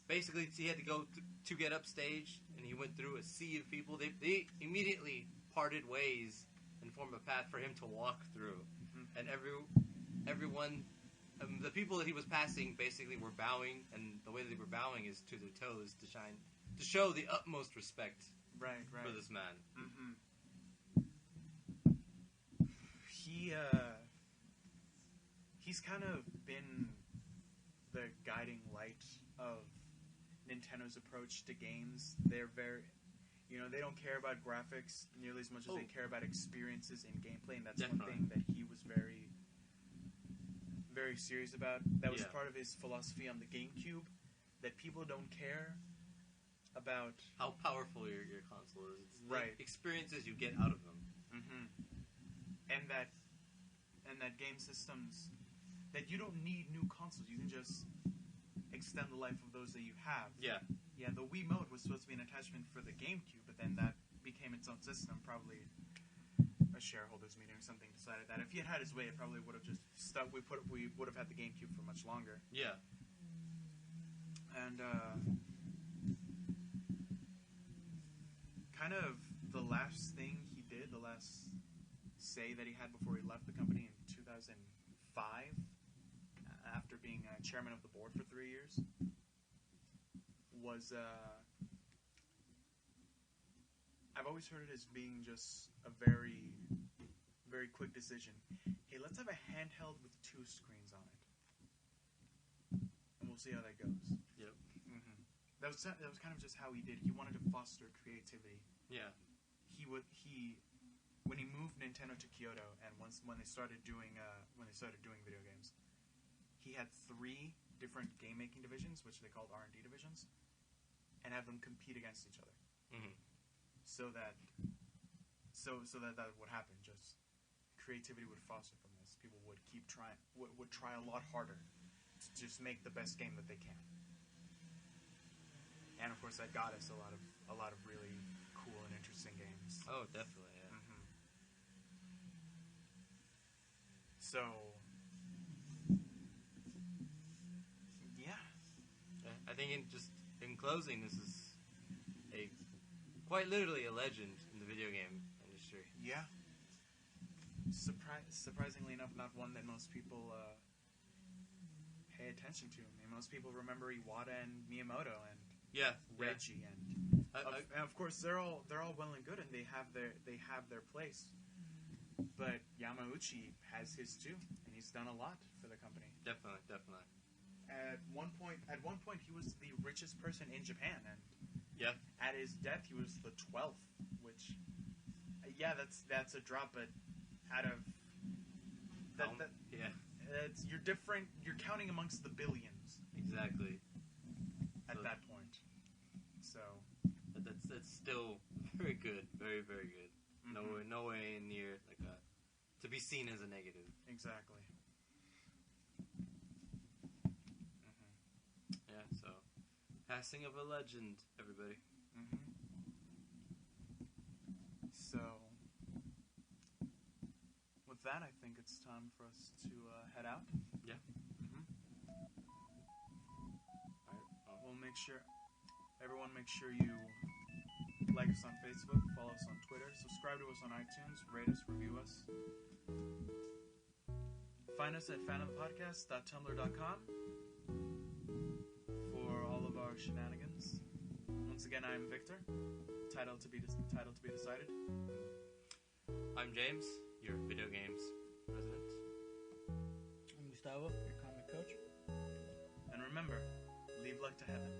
Basically, he had to go to get up stage, and he went through a sea of people. They immediately parted ways and formed a path for him to walk through, and everyone. The people that he was passing basically were bowing, and the way they were bowing is to their toes to show the utmost respect for this man.
He's kind of been the guiding light of Nintendo's approach to games. They're very, they don't care about graphics nearly as much as they care about experiences in gameplay, and that's one thing that he was very, very serious about. That was part of his philosophy on the GameCube, that people don't care about
how powerful your console is. It's the experiences you get out of them.
And that game systems, that you don't need new consoles. You can just extend the life of those that you have. Yeah, the Wii Mode was supposed to be an attachment for the GameCube, but then that became its own system. Probably a shareholders meeting or something decided that if he had had his way, it probably would have just stuck. We would have had the GameCube for much longer. Yeah. And kind of the last thing he did, the last say that he had before he left the company in 2005, after being chairman of the board for 3 years, was I've always heard it as being just a very, very quick decision. Hey, let's have a handheld with 2 screens on it, and we'll see how that goes. Yep. That was kind of just how he did. He wanted to foster creativity. Yeah. When he moved Nintendo to Kyoto, and when they started doing video games, he had 3 different game making divisions, which they called R&D divisions, and have them compete against each other. So that would happen. Just creativity would foster from this. People would keep trying, would try a lot harder to just make the best game that they can. and of course that got us a lot of really cool and interesting games.
Oh, definitely, yeah.
So, yeah.
I think in closing, this is quite literally a legend in the video game industry.
Yeah. Surprisingly enough, not one that most people pay attention to. I mean, most people remember Iwata and Miyamoto and Reggie, and of course they're all well and good, and they have their place. But Yamauchi has his too, and he's done a lot for the company.
Definitely.
At one point, he was the richest person in Japan, and at his death, he was the 12th. Which, that's a drop, but out of you're different. You're counting amongst the billions.
Exactly.
At that point, so
that's still very good, very very good. No way near to be seen as a negative.
Exactly.
Yeah. So, passing of a legend, everybody.
So, with that, I think it's time for us to head out.
Yeah.
We'll everyone make sure you like us on Facebook, follow us on Twitter, subscribe to us on iTunes, rate us, review us. Find us at fandompodcast.tumblr.com for all of our shenanigans. Once again, I'm Victor. Title to be decided.
I'm James, your video games president.
I'm Gustavo, your comic coach.
And remember, leave luck to heaven.